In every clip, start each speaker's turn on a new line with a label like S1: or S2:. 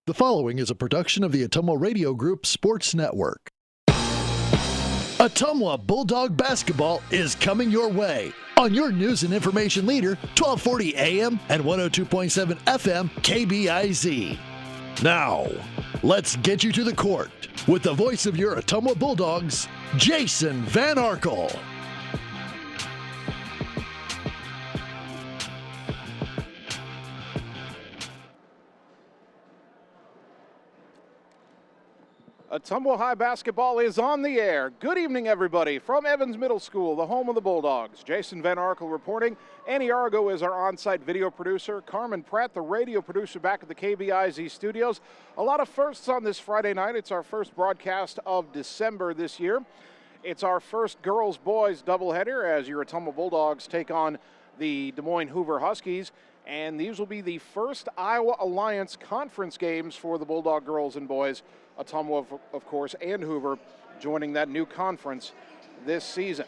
S1: The following is a production of the Ottumwa Radio Group Sports Network. Ottumwa Bulldog basketball is coming your way on your news and information leader, 1240 AM and 102.7 FM KBIZ. Now, let's get you to the court with the voice of your Ottumwa Bulldogs, Jason Van Arkel.
S2: Ottumwa High basketball is on the air. Good evening, everybody, from Evans Middle School, the home of the Bulldogs. Jason Van Arkel reporting. Annie Argo is our on-site video producer. Carmen Pratt, the radio producer, back at the KBIZ studios. A lot of firsts on this Friday night. It's our first broadcast of December this year. It's our first girls-boys doubleheader as your Ottumwa Bulldogs take on the Moines Hoover Huskies. And these will be the first Iowa Alliance conference games for the Bulldog girls and boys. Ottumwa, of course, and Hoover joining that new conference this season.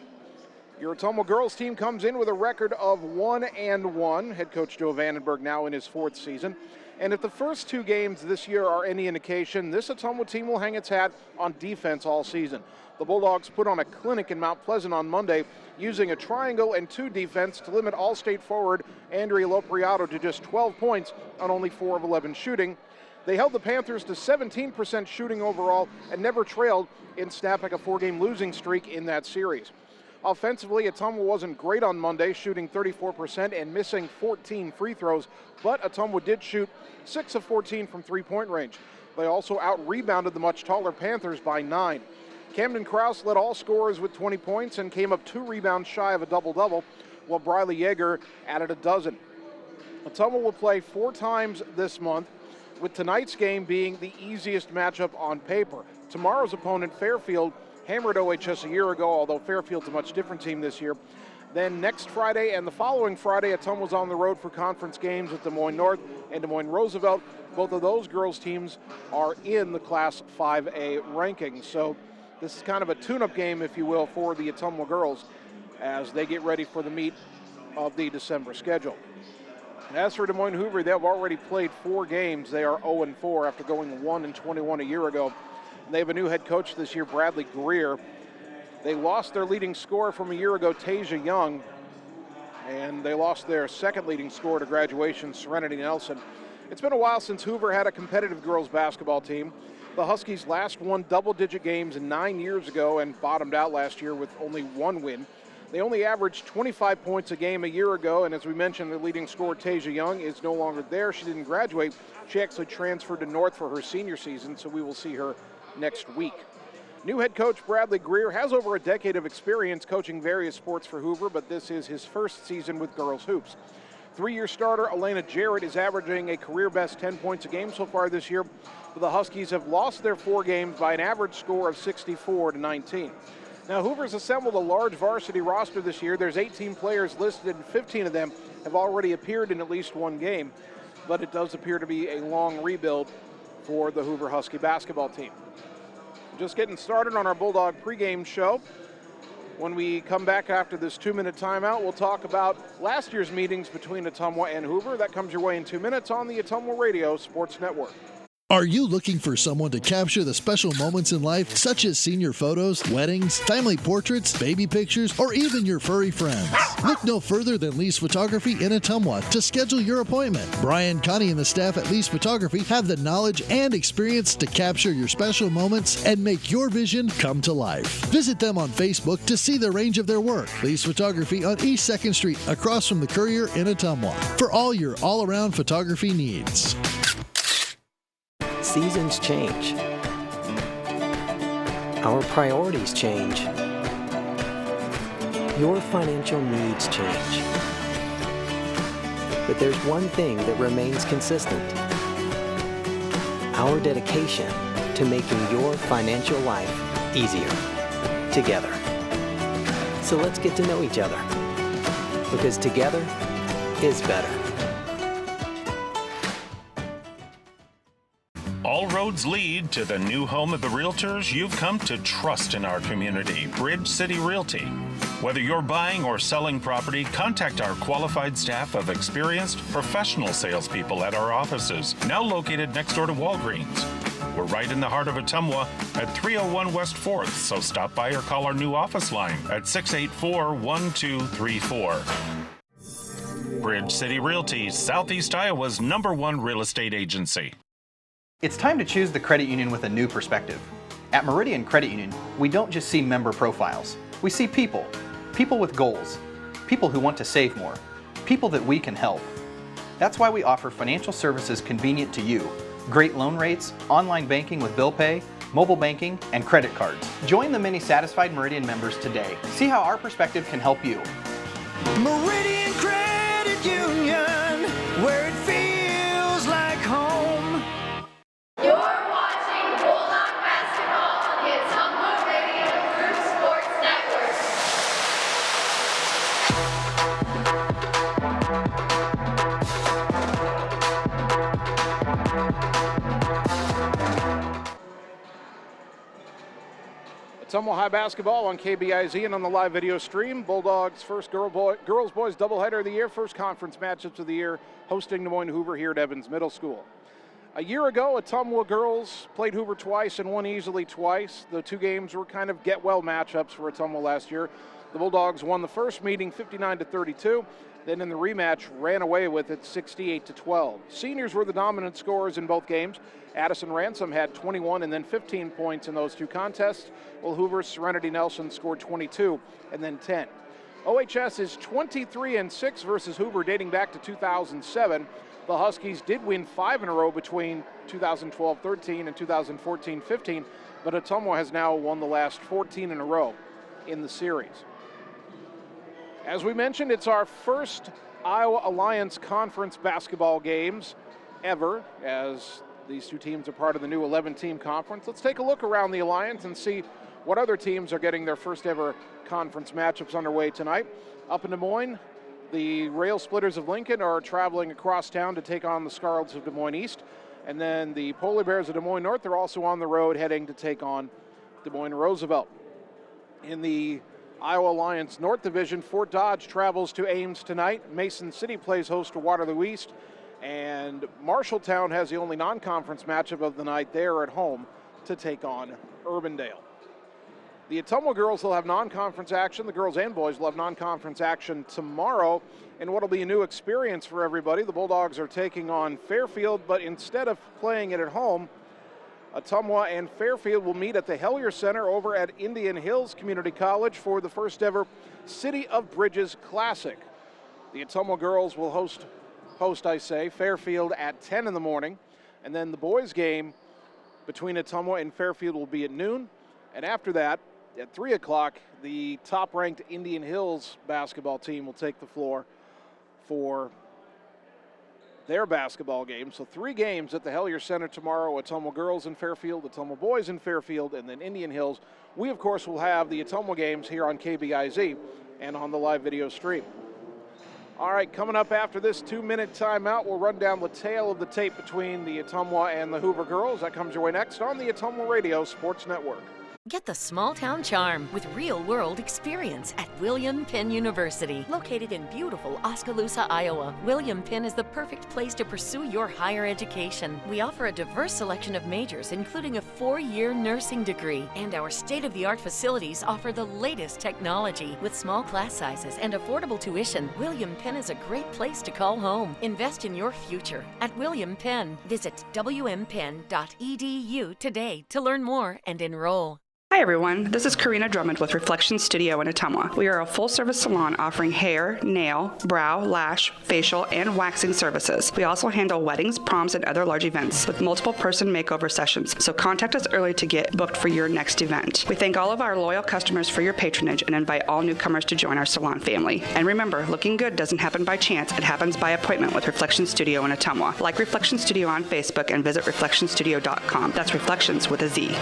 S2: Your Ottumwa girls team comes in with a record of 1-1. Head coach Joe Vandenberg now in his fourth season. And if the first two games this year are any indication, this Ottumwa team will hang its hat on defense all season. The Bulldogs put on a clinic in Mount Pleasant on Monday using a triangle and two defense to limit All-State forward Andrea Lopriato to just 12 points on only 4 of 11 shooting. They held the Panthers to 17% shooting overall and never trailed in snapping a 4-game losing streak in that series. Offensively, Ottumwa wasn't great on Monday, shooting 34% and missing 14 free throws, but Ottumwa did shoot 6 of 14 from three-point range. They also out-rebounded the much taller Panthers by 9. Camden Krause led all scorers with 20 points and came up 2 rebounds shy of a double-double, while Briley Yeager added a dozen. Ottumwa will play 4 times this month, with tonight's game being the easiest matchup on paper. Tomorrow's opponent, Fairfield, hammered OHS a year ago, although Fairfield's a much different team this year. Then next Friday and the following Friday, Ottumwa's on the road for conference games with Des Moines North and Des Moines Roosevelt. Both of those girls' teams are in the Class 5A rankings. So this is kind of a tune-up game, if you will, for the Ottumwa girls as they get ready for the meat of the December schedule. As for Des Moines Hoover, they've already played 4 games. They are 0-4 after going 1-21 a year ago. They have a new head coach this year, Bradley Greer. They lost their leading scorer from a year ago, Tasia Young, and they lost their second leading scorer to graduation, Serenity Nelson. It's been a while since Hoover had a competitive girls basketball team. The Huskies last won double-digit games 9 years ago and bottomed out last year with only 1 win. They only averaged 25 points a game a year ago, and as we mentioned, the leading scorer, Tasia Young, is no longer there. She didn't graduate. She actually transferred to North for her senior season, so we will see her next week. New head coach Bradley Greer has over a decade of experience coaching various sports for Hoover, but this is his first season with girls hoops. 3-year starter Elena Jarrett is averaging a career-best 10 points a game so far this year, but the Huskies have lost their 4 games by an average score of 64-19. Now, Hoover's assembled a large varsity roster this year. There's 18 players listed, and 15 of them have already appeared in at least 1 game. But it does appear to be a long rebuild for the Hoover Husky basketball team. Just getting started on our Bulldog pregame show. When we come back after this 2-minute timeout, we'll talk about last year's meetings between Ottumwa and Hoover. That comes your way in 2 minutes on the Ottumwa Radio Sports Network.
S1: Are you looking for someone to capture the special moments in life, such as senior photos, weddings, family portraits, baby pictures, or even your furry friends? Look no further than Lee's Photography in Ottumwa to schedule your appointment. Brian, Connie, and the staff at Lee's Photography have the knowledge and experience to capture your special moments and make your vision come to life. Visit them on Facebook to see the range of their work. Lee's Photography on East 2nd Street, across from the Courier in Ottumwa, for all your all-around photography needs.
S3: Seasons change. Our priorities change. Your financial needs change. But there's one thing that remains consistent: our dedication to making your financial life easier together. So let's get to know each other, because together is better.
S4: All roads lead to the new home of the realtors you've come to trust in our community, Bridge City Realty. Whether you're buying or selling property, contact our qualified staff of experienced, professional salespeople at our offices, now located next door to Walgreens. We're right in the heart of Ottumwa at 301 West 4th, so stop by or call our new office line at 684-1234. Bridge City Realty, Southeast Iowa's #1 real estate agency.
S5: It's time to choose the credit union with a new perspective. At Meridian Credit Union, we don't just see member profiles. We see people. People with goals. People who want to save more. People that we can help. That's why we offer financial services convenient to you. Great loan rates, online banking with bill pay, mobile banking, and credit cards. Join the many satisfied Meridian members today. See how our perspective can help you.
S6: Meridian Credit Union, where it feels like home.
S7: You're watching Bulldog basketball on the Ottumwa Radio Group Sports Network.
S2: Ottumwa High basketball on KBIZ and on the live video stream. Bulldogs' first girls-boys doubleheader of the year, first conference matchups of the year, hosting Moines Hoover here at Evans Middle School. A year ago, Ottumwa girls played Hoover twice and won easily twice. The two games were kind of get-well matchups for Ottumwa last year. The Bulldogs won the first meeting 59-32, then in the rematch ran away with it 68-12. Seniors were the dominant scorers in both games. Addison Ransom had 21 and then 15 points in those two contests, while Hoover's Serenity Nelson scored 22 and then 10. OHS is 23-6 versus Hoover dating back to 2007. The Huskies did win 5 in a row between 2012-13 and 2014-15, but Ottumwa has now won the last 14 in a row in the series. As we mentioned, it's our first Iowa Alliance Conference basketball games ever, as these two teams are part of the new 11-team conference. Let's take a look around the Alliance and see what other teams are getting their first ever conference matchups underway tonight. Up in Des Moines, the Rail Splitters of Lincoln are traveling across town to take on the Scarlets of Des Moines East. And then the Polar Bears of Des Moines North are also on the road heading to take on Des Moines Roosevelt. In the Iowa Alliance North Division, Fort Dodge travels to Ames tonight. Mason City plays host to Waterloo East. And Marshalltown has the only non-conference matchup of the night. They are at home to take on Urbandale. The Ottumwa girls will have non-conference action. The girls and boys will have non-conference action tomorrow. And what will be a new experience for everybody, the Bulldogs are taking on Fairfield, but instead of playing it at home, Ottumwa and Fairfield will meet at the Hellier Center over at Indian Hills Community College for the first ever City of Bridges Classic. The Ottumwa girls will host Fairfield at 10 in the morning. And then the boys game between Ottumwa and Fairfield will be at noon. And after that, at 3 o'clock, the top-ranked Indian Hills basketball team will take the floor for their basketball game. So 3 games at the Hellier Center tomorrow: Ottumwa girls in Fairfield, Ottumwa boys in Fairfield, and then Indian Hills. We, of course, will have the Ottumwa games here on KBIZ and on the live video stream. All right, coming up after this 2-minute timeout, we'll run down the tail of the tape between the Ottumwa and the Hoover girls. That comes your way next on the Ottumwa Radio Sports Network.
S8: Get the small town charm with real-world experience at William Penn University. Located in beautiful Oskaloosa, Iowa, William Penn is the perfect place to pursue your higher education. We offer a diverse selection of majors, including a 4-year nursing degree. And our state-of-the-art facilities offer the latest technology. With small class sizes and affordable tuition, William Penn is a great place to call home. Invest in your future at William Penn. Visit wmpenn.edu today to learn more and enroll.
S9: Hi everyone, this is Karina Drummond with Reflection Studio in Ottumwa. We are a full-service salon offering hair, nail, brow, lash, facial, and waxing services. We also handle weddings, proms, and other large events with multiple person makeover sessions, so contact us early to get booked for your next event. We thank all of our loyal customers for your patronage and invite all newcomers to join our salon family. And remember, looking good doesn't happen by chance, it happens by appointment with Reflection Studio in Ottumwa. Like Reflection Studio on Facebook and visit reflectionstudio.com. That's Reflections with a Z.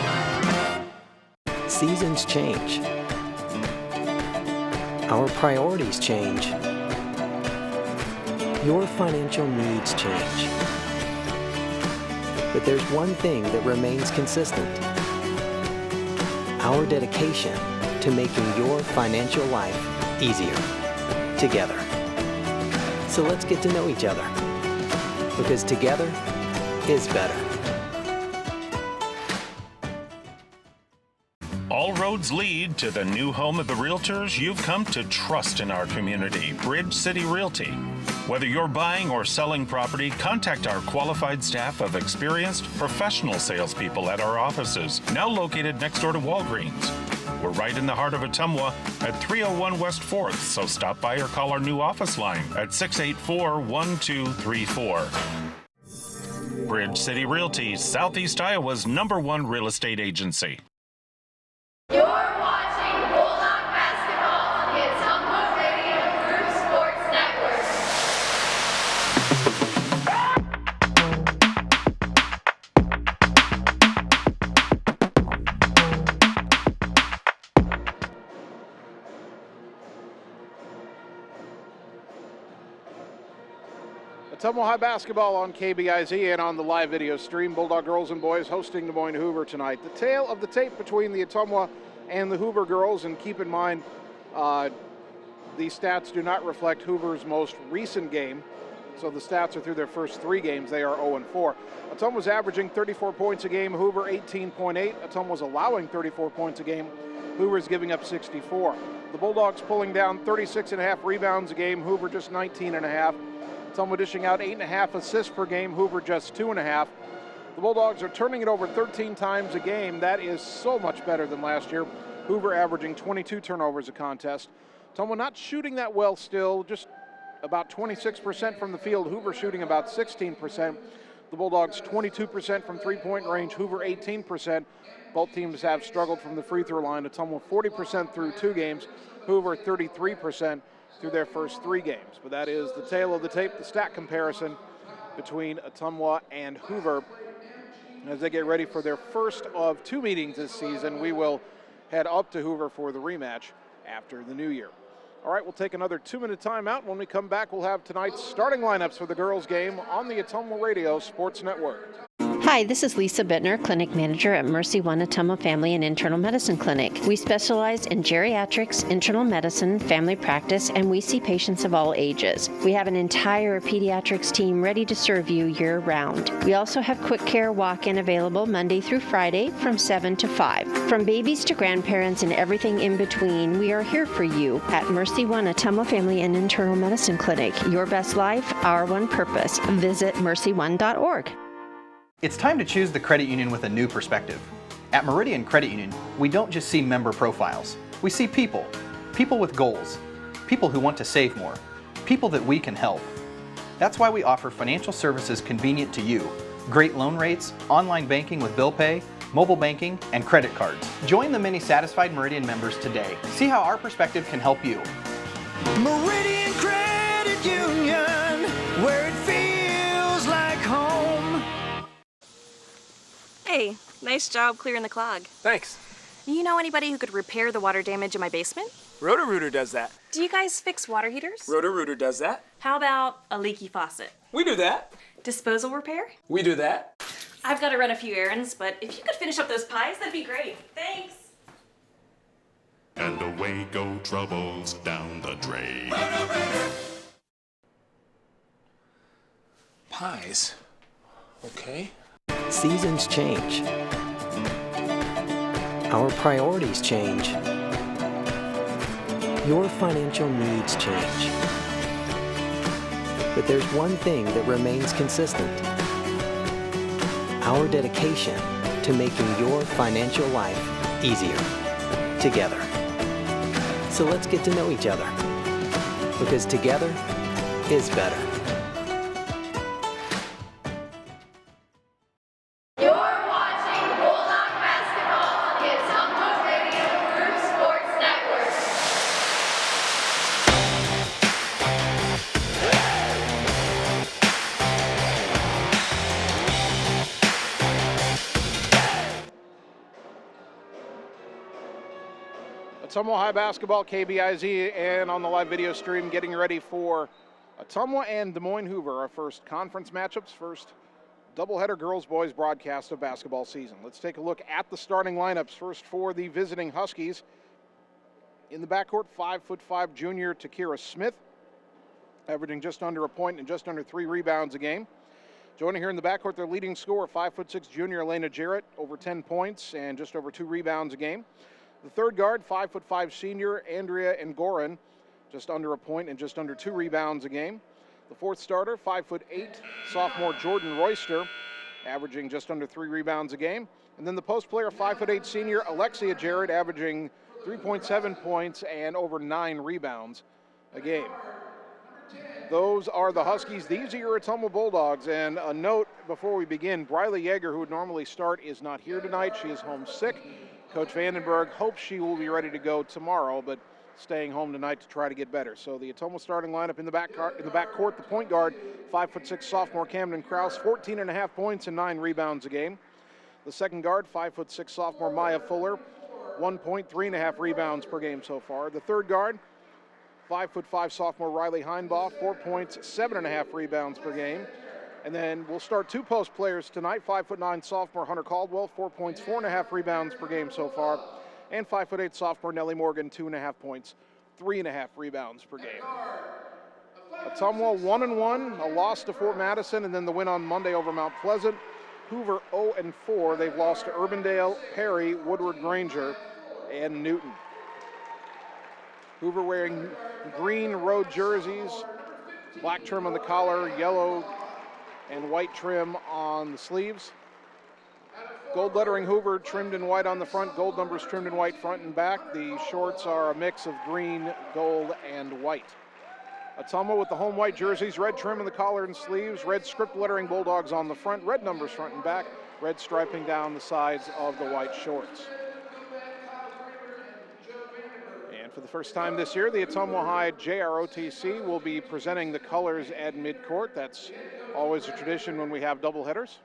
S3: Seasons change. Our priorities change. Your financial needs change. But there's one thing that remains consistent: our dedication to making your financial life easier together. So let's get to know each other, because together is better.
S4: All roads lead to the new home of the realtors you've come to trust in our community, Bridge City Realty. Whether you're buying or selling property, contact our qualified staff of experienced, professional salespeople at our offices, now located next door to Walgreens. We're right in the heart of Ottumwa at 301 West 4th, so stop by or call our new office line at 684-1234. Bridge City Realty, Southeast Iowa's #1 real estate agency.
S7: You're watching Bulldog Basketball on the Ottumwa Radio Group Sports Network.
S2: Ottumwa High basketball on KBIZ and on the live video stream. Bulldog girls and boys hosting the Moines Hoover tonight. The tale of the tape between the Ottumwa and the Hoover girls, and keep in mind these stats do not reflect Hoover's most recent game. So the stats are through their first 3 games. They are 0-4. Ottumwa's averaging 34 points a game, Hoover 18.8. Ottumwa's allowing 34 points a game. Hoover's giving up 64. The Bulldogs pulling down 36.5 rebounds a game, Hoover just 19.5. Ottumwa dishing out 8.5 assists per game, Hoover just 2.5. The Bulldogs are turning it over 13 times a game. That is so much better than last year. Hoover averaging 22 turnovers a contest. Ottumwa not shooting that well still, just about 26% from the field. Hoover shooting about 16%. The Bulldogs 22% from three-point range, Hoover 18%. Both teams have struggled from the free throw line. Ottumwa 40% through 2 games, Hoover 33% through their first 3 games. But that is the tale of the tape, the stat comparison between Ottumwa and Hoover. As they get ready for their first of 2 meetings this season, we will head up to Hoover for the rematch after the new year. All right, we'll take another 2-minute timeout. When we come back, we'll have tonight's starting lineups for the girls' game on the Ottumwa Radio Sports Network.
S10: Hi, this is Lisa Bittner, Clinic Manager at Mercy One Ottumwa Family and Internal Medicine Clinic. We specialize in geriatrics, internal medicine, family practice, and we see patients of all ages. We have an entire pediatrics team ready to serve you year-round. We also have quick care walk-in available Monday through Friday from 7 to 5. From babies to grandparents and everything in between, we are here for you at Mercy One Ottumwa Family and Internal Medicine Clinic. Your best life, our one purpose. Visit mercy1.org.
S5: It's time to choose the credit union with a new perspective. At Meridian Credit Union, we don't just see member profiles. We see people. People with goals. People who want to save more. People that we can help. That's why we offer financial services convenient to you. Great loan rates, online banking with bill pay, mobile banking, and credit cards. Join the many satisfied Meridian members today. See how our perspective can help you.
S6: Meridian Credit Union, where it feels like home.
S11: Hey, nice job clearing the clog.
S12: Thanks.
S11: You know anybody who could repair the water damage in my basement?
S12: Roto-Rooter does that.
S11: Do you guys fix water heaters?
S12: Roto-Rooter does that.
S11: How about a leaky faucet?
S12: We do that.
S11: Disposal repair?
S12: We do that.
S11: I've got to run a few errands, but if you could finish up those pies, that'd be great. Thanks.
S13: And away go troubles down the drain.
S12: Pies. Okay.
S3: Seasons change. Our priorities change. Your financial needs change. But there's one thing that remains consistent. Our dedication to making your financial life easier together. So let's get to know each other, because together is better.
S7: You're watching Bulldog Basketball on the Ottumwa Radio Group Sports Network.
S2: Ottumwa High basketball, KBIZ, and on the live video stream, getting ready for Ottumwa and Des Moines Hoover, our first conference matchups, first doubleheader girls-boys broadcast of basketball season. Let's take a look at the starting lineups. First for the visiting Huskies. In the backcourt, 5'5" junior Takira Smith, averaging just under a point and just under 3 rebounds a game. Joining her in the backcourt, their leading scorer, 5'6" junior Elena Jarrett, over 10 points and just over 2 rebounds a game. The third guard, 5'5" senior Andrea Ngoran, just under a point and just under 2 rebounds a game. The fourth starter, 5'8" sophomore Jordan Royster, averaging just under 3 rebounds a game. And then the post player, 5'8" senior Alexia Jarrett, averaging 3.7 points and over 9 rebounds a game. Those are the Huskies. These are your Ottumwa Bulldogs. And a note before we begin, Briley Yeager, who would normally start, is not here tonight. She is homesick. Coach Vandenberg hopes she will be ready to go tomorrow, but staying home tonight to try to get better. So the Ottumwa starting lineup in the backcourt, the point guard, 5'6" sophomore Camden Krause, 14.5 points and 9 rebounds a game. The second guard, 5'6" sophomore Maya Fuller, 1 point, 3.5 rebounds per game so far. The third guard, 5'5" sophomore Riley Heinbaugh, 4 points, 7.5 rebounds per game. And then we'll start 2 post players tonight, 5'9" sophomore Hunter Caldwell, 4 points, 4.5 rebounds per game so far. And 5'8" sophomore Nellie Morgan, 2.5 points, 3.5 rebounds per game. Ottumwa 1-1, a loss to Fort Madison, and then the win on Monday over Mount Pleasant. Hoover 0-4. They've lost to Urbandale, Perry, Woodward Granger, and Newton. Hoover wearing green road jerseys, black trim on the collar, yellow and white trim on the sleeves. Gold lettering Hoover trimmed in white on the front, gold numbers trimmed in white front and back. The shorts are a mix of green, gold, and white. Ottumwa with the home white jerseys, red trim on the collar and sleeves, red script lettering Bulldogs on the front, red numbers front and back, red striping down the sides of the white shorts. And for the first time this year, the Ottumwa High JROTC will be presenting the colors at midcourt. That's always a tradition when we have doubleheaders.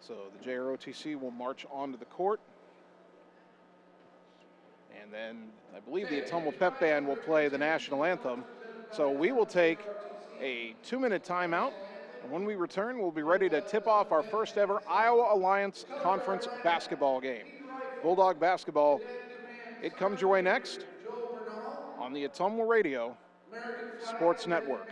S2: So the JROTC will march onto the court. And then I believe the Ottumwa Pep Band will play the national anthem. So we will take a 2-minute timeout. And when we return, we'll be ready to tip off our first ever Iowa Alliance Conference basketball game. Bulldog basketball, it comes your way next on the Ottumwa Radio Sports Network.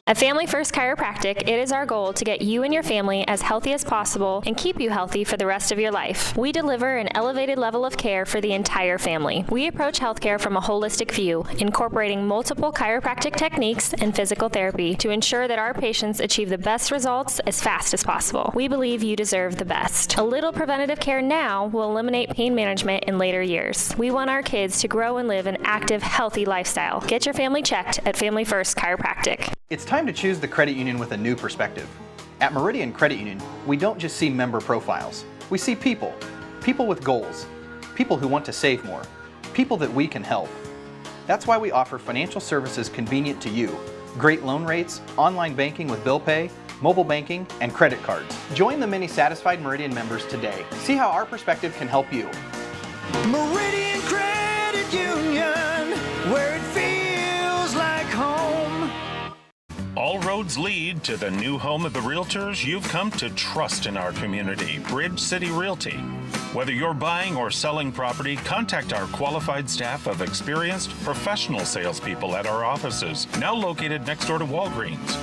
S14: At Family First Chiropractic, it is our goal to get you and your family as healthy as possible and keep you healthy for the rest of your life. We deliver an elevated level of care for the entire family. We approach healthcare from a holistic view, incorporating multiple chiropractic techniques and physical therapy to ensure that our patients achieve the best results as fast as possible. We believe you deserve the best. A little preventative care now will eliminate pain management in later years. We want our kids to grow and live an active, healthy lifestyle. Get your family checked at Family First Chiropractic.
S5: It's time to choose the credit union with a new perspective. At Meridian Credit Union, we don't just see member profiles. We see people. People with goals. People who want to save more. People that we can help. That's why we offer financial services convenient to you. Great loan rates, online banking with bill pay, mobile banking, and credit cards. Join the many satisfied Meridian members today. See how our perspective can help you.
S6: Meridian Credit Union, where it feels like home.
S4: All roads lead to the new home of the realtors you've come to trust in our community, Bridge City Realty. Whether you're buying or selling property, contact our qualified staff of experienced professional salespeople at our offices, now located next door to Walgreens.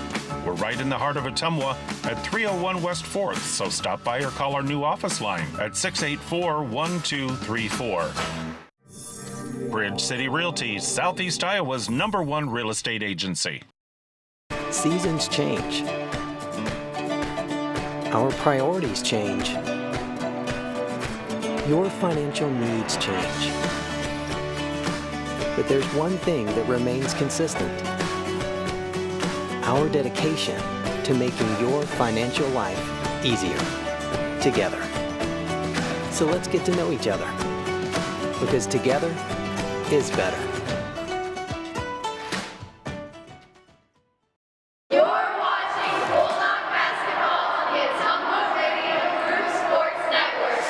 S4: We're right in the heart of Ottumwa at 301 West 4th, so stop by or call our new office line at 684-1234. Bridge City Realty, Southeast Iowa's #1 real estate agency.
S3: Seasons change. Our priorities change. Your financial needs change. But there's one thing that remains consistent. Our dedication to making your financial life easier together. So let's get to know each other, because together is better.
S7: You're watching Bulldog Basketball on the Ottumwa Radio Group Sports Network.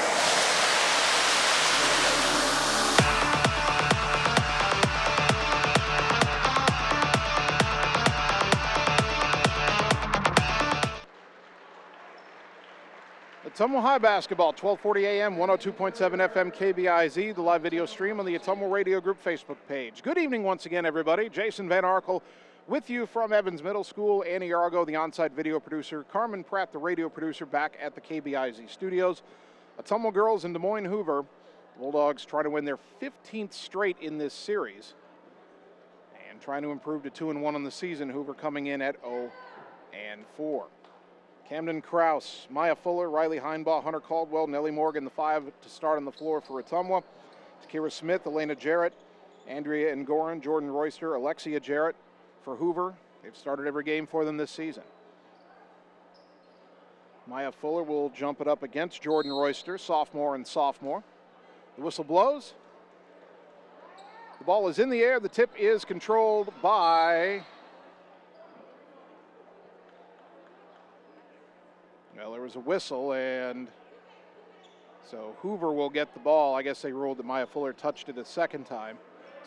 S2: Ottumwa High basketball, 1240 AM, 102.7 FM KBIZ, the live video stream on the Ottumwa Radio Group Facebook page. Good evening once again, everybody. Jason Van Arkel with you from Evans Middle School. Annie Argo, the on-site video producer. Carmen Pratt, the radio producer, back at the KBIZ studios. Ottumwa girls in Des Moines Hoover. Bulldogs trying to win their 15th straight in this series and trying to improve to 2-1 on the season. Hoover coming in at 0-4. Camden Kraus, Maya Fuller, Riley Heinbaugh, Hunter Caldwell, Nellie Morgan, the 5 to start on the floor for Ottumwa. Takira Smith, Elena Jarrett, Andrea Ngoran, Jordan Royster, Alexia Jarrett for Hoover. They've started every game for them this season. Maya Fuller will jump it up against Jordan Royster, sophomore and sophomore. The whistle blows. The ball is in the air. The tip is controlled by... Well, there was a whistle, and so Hoover will get the ball. I guess they ruled that Maya Fuller touched it a second time.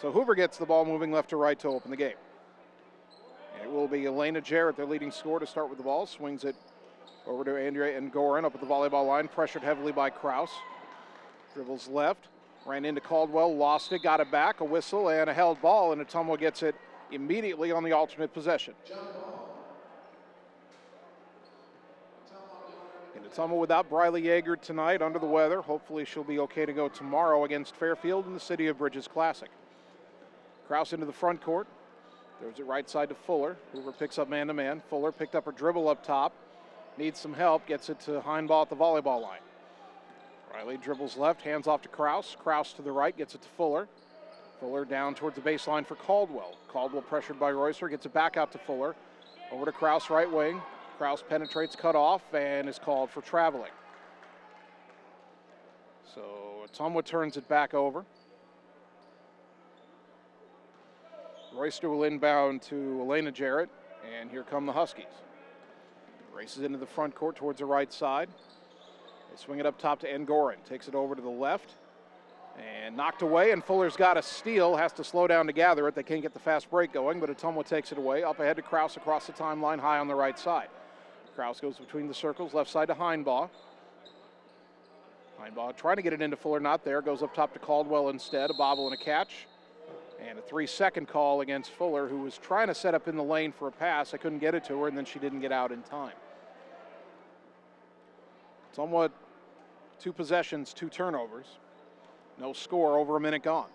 S2: So Hoover gets the ball moving left to right to open the game. And it will be Elena Jarrett, their leading scorer, to start with the ball. Swings it over to Andrea Ngoran up at the volleyball line, pressured heavily by Kraus. Dribbles left, ran into Caldwell, lost it, got it back, a whistle and a held ball, and Ottumwa gets it immediately on the alternate possession. And Ottumwa without Briley Yeager tonight, under the weather. Hopefully she'll be okay to go tomorrow against Fairfield in the City of Bridges Classic. Kraus into the front court, throws it right side to Fuller. Hoover picks up man-to-man. Fuller picked up her dribble up top, needs some help, gets it to Heinbaugh at the volleyball line. Riley dribbles left, hands off to Kraus. Kraus to the right, gets it to Fuller. Fuller down towards the baseline for Caldwell. Caldwell pressured by Royster, gets it back out to Fuller. Over to Kraus, right wing. Kraus penetrates, cut off, and is called for traveling. So Ottumwa turns it back over. Royster will inbound to Elena Jarrett, and here come the Huskies. Races into the front court towards the right side. They swing it up top to Ngoran. Takes it over to the left and knocked away, and Fuller's got a steal, has to slow down to gather it. They can't get the fast break going, but Ottumwa takes it away. Up ahead to Kraus across the timeline, high on the right side. Kraus goes between the circles, left side to Heinbaugh. Heinbaugh trying to get it into Fuller, not there. Goes up top to Caldwell instead, a bobble and a catch. And a 3-second call against Fuller, who was trying to set up in the lane for a pass. I couldn't get it to her, and then she didn't get out in time. Somewhat 2 possessions, 2 turnovers. No score, over a minute gone.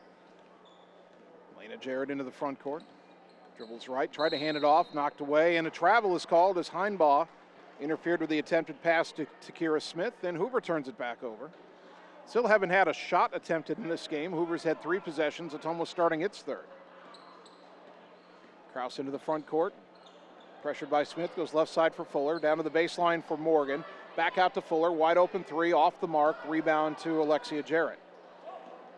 S2: Elena Jarrett into the front court. Dribbles right, tried to hand it off, knocked away, and a travel is called as Heinbaugh interfered with the attempted pass to Takira Smith. Then Hoover turns it back over. Still haven't had a shot attempted in this game. Hoover's had 3 possessions. Ottumwa starting its 3rd. Kraus into the front court. Pressured by Smith, goes left side for Fuller. Down to the baseline for Morgan. Back out to Fuller, wide open 3, off the mark. Rebound to Alexia Jarrett.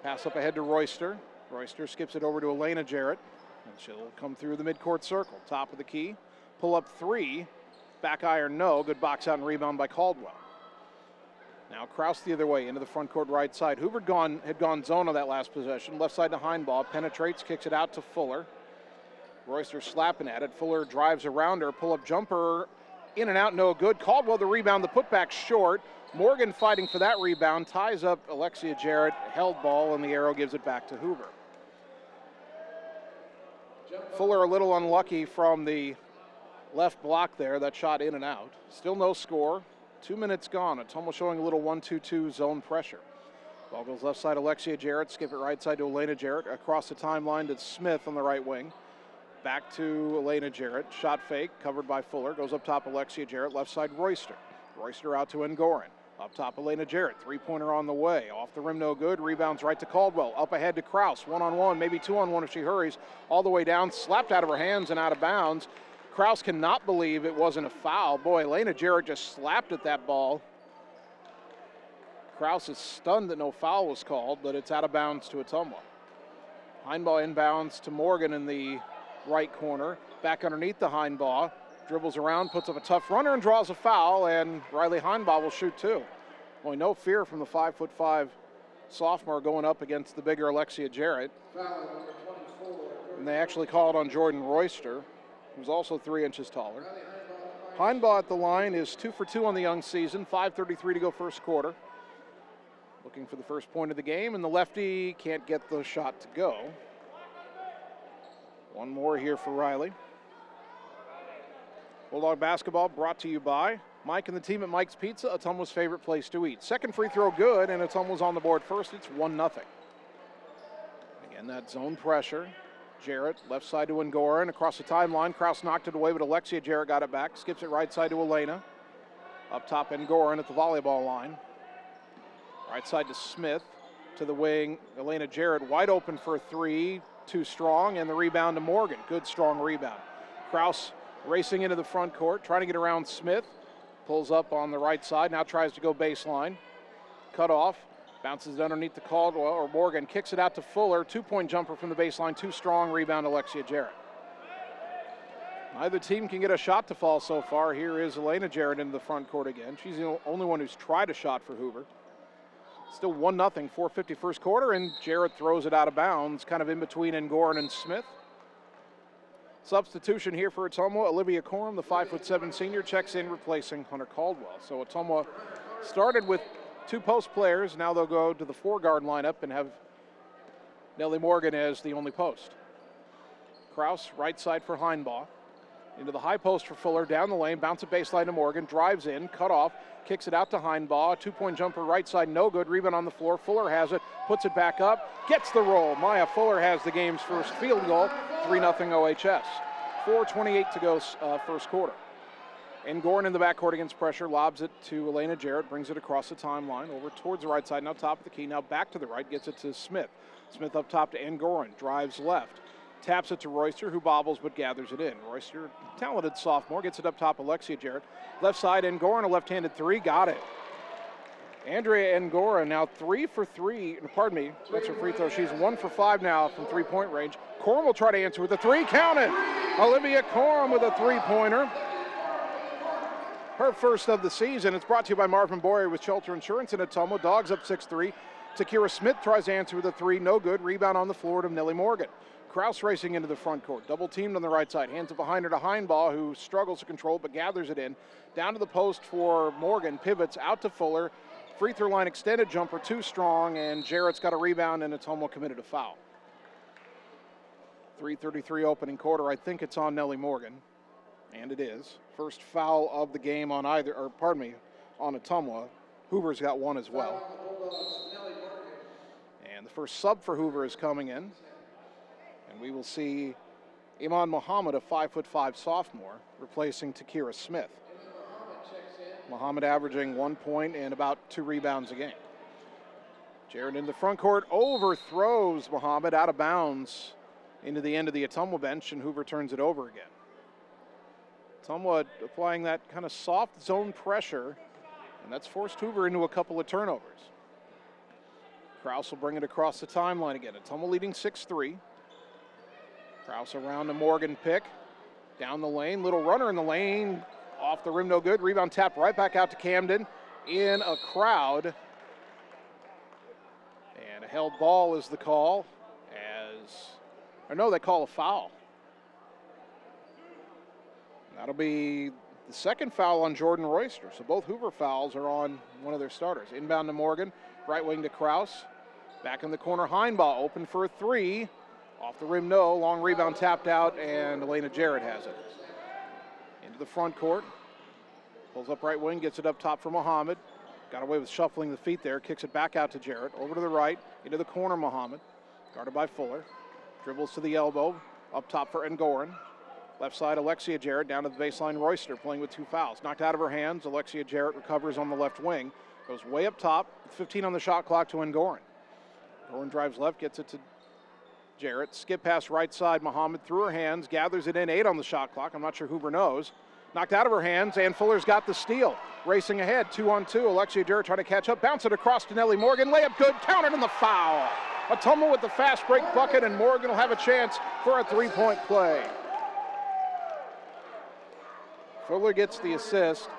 S2: Pass up ahead to Royster. Royster skips it over to Elena Jarrett. And she'll come through the midcourt circle. Top of the key. Pull up 3. Back iron, no. Good box out and rebound by Caldwell. Now Kraus the other way into the front court right side. Hoover had gone zone on that last possession. Left side to Heinbaugh. Penetrates, kicks it out to Fuller. Royster slapping at it. Fuller drives around her. Pull-up jumper. In and out, no good. Caldwell the rebound. The putback short. Morgan fighting for that rebound. Ties up Alexia Jarrett. Held ball, and the arrow gives it back to Hoover. Fuller a little unlucky from the left block there. That shot in and out. Still no score. 2 minutes gone. Ottumwa showing a little 1-2-2 zone pressure. Ball goes left side, Alexia Jarrett. Skip it right side to Elena Jarrett. Across the timeline to Smith on the right wing. Back to Elena Jarrett. Shot fake, covered by Fuller. Goes up top, Alexia Jarrett. Left side, Royster. Royster out to Ngoran. Up top, Elena Jarrett. 3-pointer on the way. Off the rim, no good. Rebounds right to Caldwell. Up ahead to Kraus. 1-on-1, maybe 2-on-1 if she hurries. All the way down, slapped out of her hands and out of bounds. Kraus cannot believe it wasn't a foul. Boy, Elena Jarrett just slapped at that ball. Kraus is stunned that no foul was called, but it's out of bounds to Ottumwa. Heinbaugh inbounds to Morgan in the right corner. Back underneath the Heinbaugh. Dribbles around, puts up a tough runner and draws a foul, and Riley Heinbaugh will shoot 2. Boy, no fear from the 5'5" sophomore going up against the bigger Alexia Jarrett. And they actually called on Jordan Royster, who's also 3 inches taller. Heinbaugh at the line is 2 for 2 on the young season, 5:33 to go first quarter. Looking for the first point of the game, and the lefty can't get the shot to go. One more here for Riley. Bulldog basketball brought to you by Mike and the team at Mike's Pizza, Ottumwa's favorite place to eat. Second free throw good, and Ottumwa's on the board first. It's 1-0. Again, that zone pressure. Jarrett, left side to Ngoran, across the timeline. Kraus knocked it away, but Alexia Jarrett got it back. Skips it right side to Elena. Up top, Ngoran at the volleyball line. Right side to Smith, to the wing. Elena Jarrett wide open for a three, too strong, and the rebound to Morgan. Good, strong rebound. Kraus racing into the front court, trying to get around Smith. Pulls up on the right side, now tries to go baseline. Cut off, bounces it underneath to Caldwell, or Morgan kicks it out to Fuller. 2-point jumper from the baseline, too strong, rebound Alexia Jarrett. Neither team can get a shot to fall so far. Here is Elena Jarrett into the front court again. She's the only one who's tried a shot for Hoover. Still 1-0, 4:50 first quarter, and Jarrett throws it out of bounds, kind of in between Ngoran and Smith. Substitution here for Ottumwa. Olivia Corum, the 5'7" senior, checks in, replacing Hunter Caldwell. So Ottumwa started with 2 post players. Now they'll go to the 4-guard lineup and have Nellie Morgan as the only post. Kraus, right side for Heinbaugh. Into the high post for Fuller, down the lane, bounce it baseline to Morgan, drives in, cut off, kicks it out to Heinbaugh. 2-point jumper right side, no good, rebound on the floor. Fuller has it, puts it back up, gets the roll. Maya Fuller has the game's first field goal, 3-0 OHS. 4:28 to go first quarter. Ngoran in the backcourt against pressure, lobs it to Elena Jarrett, brings it across the timeline, over towards the right side, now top of the key, now back to the right, gets it to Smith. Smith up top to Ngoran, drives left. Taps it to Royster, who bobbles but gathers it in. Royster, talented sophomore, gets it up top, Alexia Jarrett. Left side, Ngoran, a left-handed three, got it. Andrea Ngoran now 3 for 3, pardon me, that's her free throw. She's 1 for 5 now from three-point range. Corum will try to answer with a three, count it. Olivia Corum with a three-pointer. Her first of the season. It's brought to you by Marvin Boyer with Shelter Insurance in Ottumwa. Dogs up 6-3. Takira Smith tries to answer with a three, no good. Rebound on the floor to Nellie Morgan. Kraus racing into the front court, double teamed on the right side, hands it behind her to Heinbaugh, who struggles to control but gathers it in. Down to the post for Morgan, pivots out to Fuller. Free throw line extended jumper, too strong, and Jarrett's got a rebound, and Ottumwa committed a foul. 3:33 opening quarter. I think it's on Nellie Morgan, and it is. First foul of the game on on Ottumwa. Hoover's got one as well. And the first sub for Hoover is coming in. And we will see Iman Muhammad, a 5'5" sophomore, replacing Takira Smith. Muhammad averaging 1 point and about 2 rebounds a game. Jarrett in the front court, overthrows Muhammad out of bounds into the end of the Ottumwa bench, and Hoover turns it over again. Ottumwa applying that kind of soft zone pressure, and that's forced Hoover into a couple of turnovers. Kraus will bring it across the timeline again. Ottumwa leading 6-3. Kraus around to Morgan pick. Down the lane, little runner in the lane. Off the rim, no good. Rebound tapped right back out to Camden in a crowd. And a held ball is the call they call a foul. That'll be the second foul on Jordan Royster. So both Hoover fouls are on one of their starters. Inbound to Morgan, right wing to Kraus. Back in the corner, Heinbaugh open for a three. Off the rim, no. Long rebound tapped out, and Elena Jarrett has it. Into the front court. Pulls up right wing, gets it up top for Muhammad. Got away with shuffling the feet there. Kicks it back out to Jarrett. Over to the right, into the corner, Muhammad. Guarded by Fuller. Dribbles to the elbow. Up top for Ngoran. Left side, Alexia Jarrett. Down to the baseline, Royster playing with 2 fouls. Knocked out of her hands. Alexia Jarrett recovers on the left wing. Goes way up top. 15 on the shot clock to Ngoran. Ngoran drives left, gets it to Jarrett. Skip pass right side, Muhammad through her hands. Gathers it in, 8 on the shot clock. I'm not sure Hoover knows. Knocked out of her hands, and Fuller's got the steal. Racing ahead, 2-on-2. Alexia Jarrett trying to catch up. Bounce it across to Nellie Morgan. Layup good, counted in the foul. Ottumwa with the fast break bucket, and Morgan will have a chance for a 3-point play. Fuller gets the assist.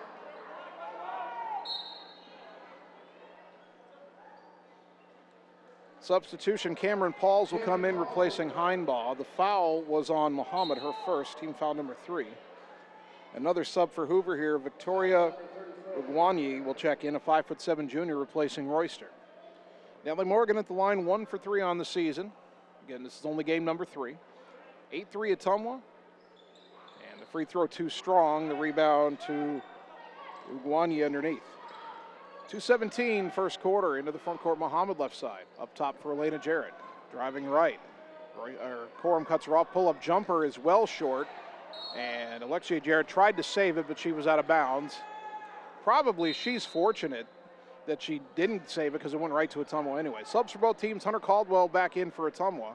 S2: Substitution, Cameron Pauls will come in replacing Heinbaugh. The foul was on Muhammad, her first, team foul number 3. Another sub for Hoover here, Victoria Ugwanyi will check in, a 5'7" junior replacing Royster. Nellie Morgan at the line, 1 for 3 on the season. Again, this is only game number 3. 8-3 Ottumwa. And the free throw too strong, the rebound to Ugwanyi underneath. 2:17 first quarter, into the front court, Muhammad left side. Up top for Elena Jarrett, driving right. Corum cuts her off, pull-up jumper is well short. And Alexia Jarrett tried to save it, but she was out of bounds. Probably she's fortunate that she didn't save it because it went right to Ottumwa anyway. Subs for both teams, Hunter Caldwell back in for Ottumwa.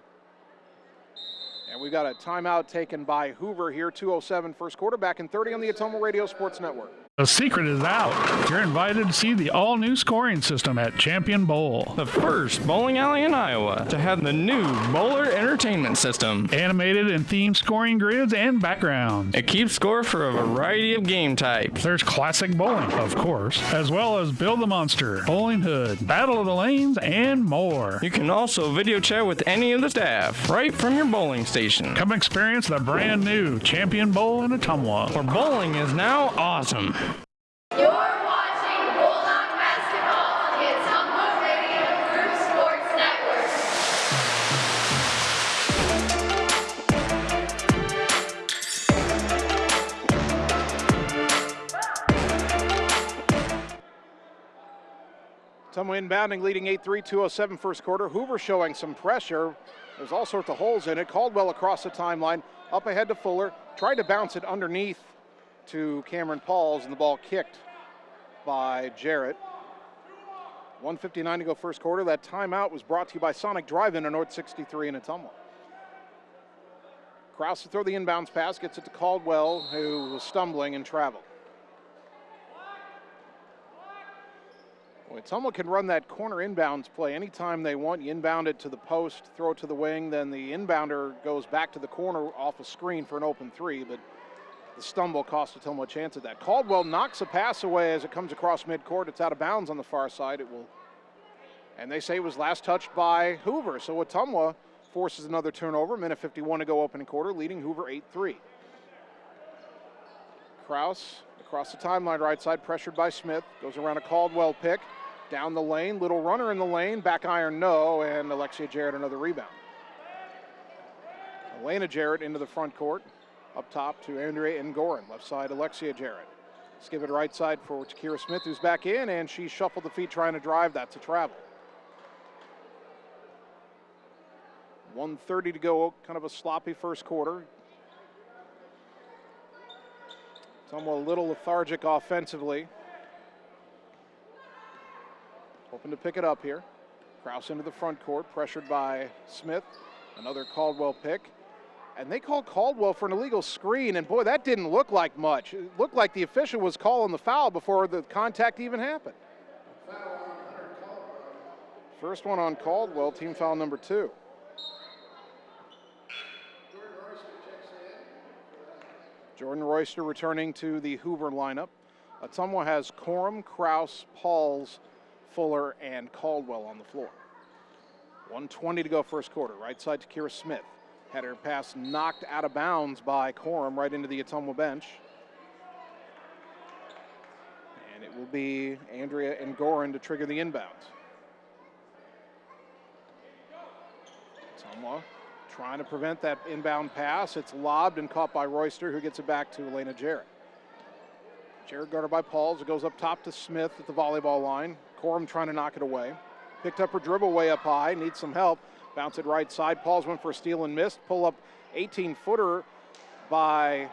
S2: And we've got a timeout taken by Hoover here, 2:07 first quarter, back in 30 on the Ottumwa Radio Sports Network.
S15: The secret is out. You're invited to see the all-new scoring system at Champion Bowl.
S16: The first bowling alley in Iowa to have the new Bowler Entertainment System.
S15: Animated and themed scoring grids and backgrounds.
S16: It keeps score for a variety of game types.
S15: There's classic bowling, of course, as well as Build the Monster, Bowling Hood, Battle of the Lanes, and more.
S16: You can also video chat with any of the staff right from your bowling station.
S15: Come experience the brand new Champion Bowl in Ottumwa,
S16: where bowling is now awesome.
S7: You're watching Bulldog Basketball on the Ottumwa Radio Group Sports Network.
S2: Ottumwa inbounding, leading 8-3, 2:07 first quarter. Hoover showing some pressure. There's all sorts of holes in it. Caldwell across the timeline, up ahead to Fuller. Tried to bounce it underneath to Cameron Pauls, and the ball kicked by Jarrett. 1:59 to go first quarter. That timeout was brought to you by Sonic Drive-In on North 63 in Ottumwa. Krause to throw the inbounds pass, gets it to Caldwell, who was stumbling and traveled. Ottumwa can run that corner inbounds play anytime they want. You inbound it to the post, throw it to the wing, then the inbounder goes back to the corner off a screen for an open three, but the stumble cost Ottumwa a chance at that. Caldwell knocks a pass away as it comes across midcourt. It's out of bounds on the far side. It will, and they say it was last touched by Hoover. So Ottumwa forces another turnover. Minute 51 to go opening quarter, leading Hoover 8-3. Krause across the timeline right side, pressured by Smith. Goes around a Caldwell pick. Down the lane, little runner in the lane. Back iron no, and Alexia Jarrett another rebound. Elena Jarrett into the front court. Up top to Andrea Ngoran. Left side, Alexia Jarrett. Skip it right side for Takira Smith, who's back in, and she shuffled the feet trying to drive. That's a travel. 1:30 to go, kind of a sloppy first quarter. Somewhat a little lethargic offensively. Hoping to pick it up here. Krause into the front court, pressured by Smith. Another Caldwell pick. And they called Caldwell for an illegal screen, and boy, that didn't look like much. It looked like the official was calling the foul before the contact even happened. First one on Caldwell, team foul number 2. Jordan Royster returning to the Hoover lineup. Ottumwa has Corum, Krause, Pauls, Fuller, and Caldwell on the floor. 1:20 to go first quarter. Right side to Takira Smith. Header pass knocked out of bounds by Corum right into the Ottumwa bench. And it will be Andrea Ngoran to trigger the inbounds. Ottumwa trying to prevent that inbound pass. It's lobbed and caught by Royster, who gets it back to Elena Jarrett. Jarrett guarded by Pauls. It goes up top to Smith at the volleyball line. Corum trying to knock it away. Picked up her dribble way up high, needs some help. Bounce it right side. Pauls went for a steal and missed. Pull up 18-footer by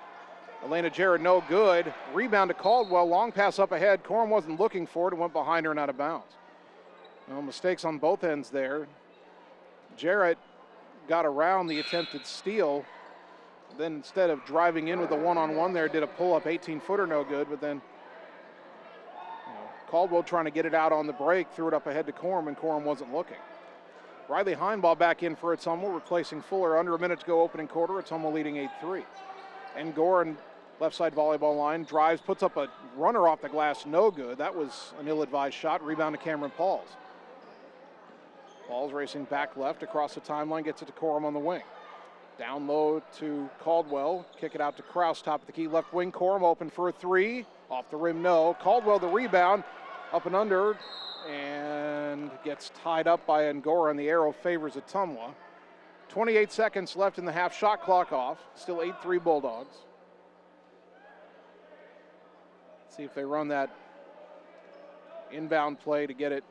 S2: Elena Jarrett, no good. Rebound to Caldwell, long pass up ahead. Corum wasn't looking for it. It went behind her and out of bounds. No mistakes on both ends there. Jarrett got around the attempted steal. Then instead of driving in with a one-on-one there, did a pull-up 18-footer, no good, but then Caldwell trying to get it out on the break, threw it up ahead to Corum, and Corum wasn't looking. Riley Heinbaugh back in for Ottumwa, replacing Fuller. Under a minute to go opening quarter. Ottumwa leading 8-3. And Gorin, left side volleyball line, drives, puts up a runner off the glass, no good. That was an ill-advised shot. Rebound to Cameron Pauls. Pauls racing back left across the timeline, gets it to Corum on the wing. Down low to Caldwell. Kick it out to Kraus, top of the key, left wing. Corum open for a three. Off the rim, no. Caldwell the rebound. Up and under. And gets tied up by Angora, and the arrow favors Ottumwa. 28 seconds left in the half. Shot clock off. Still 8-3 Bulldogs. See if they run that inbound play to get it.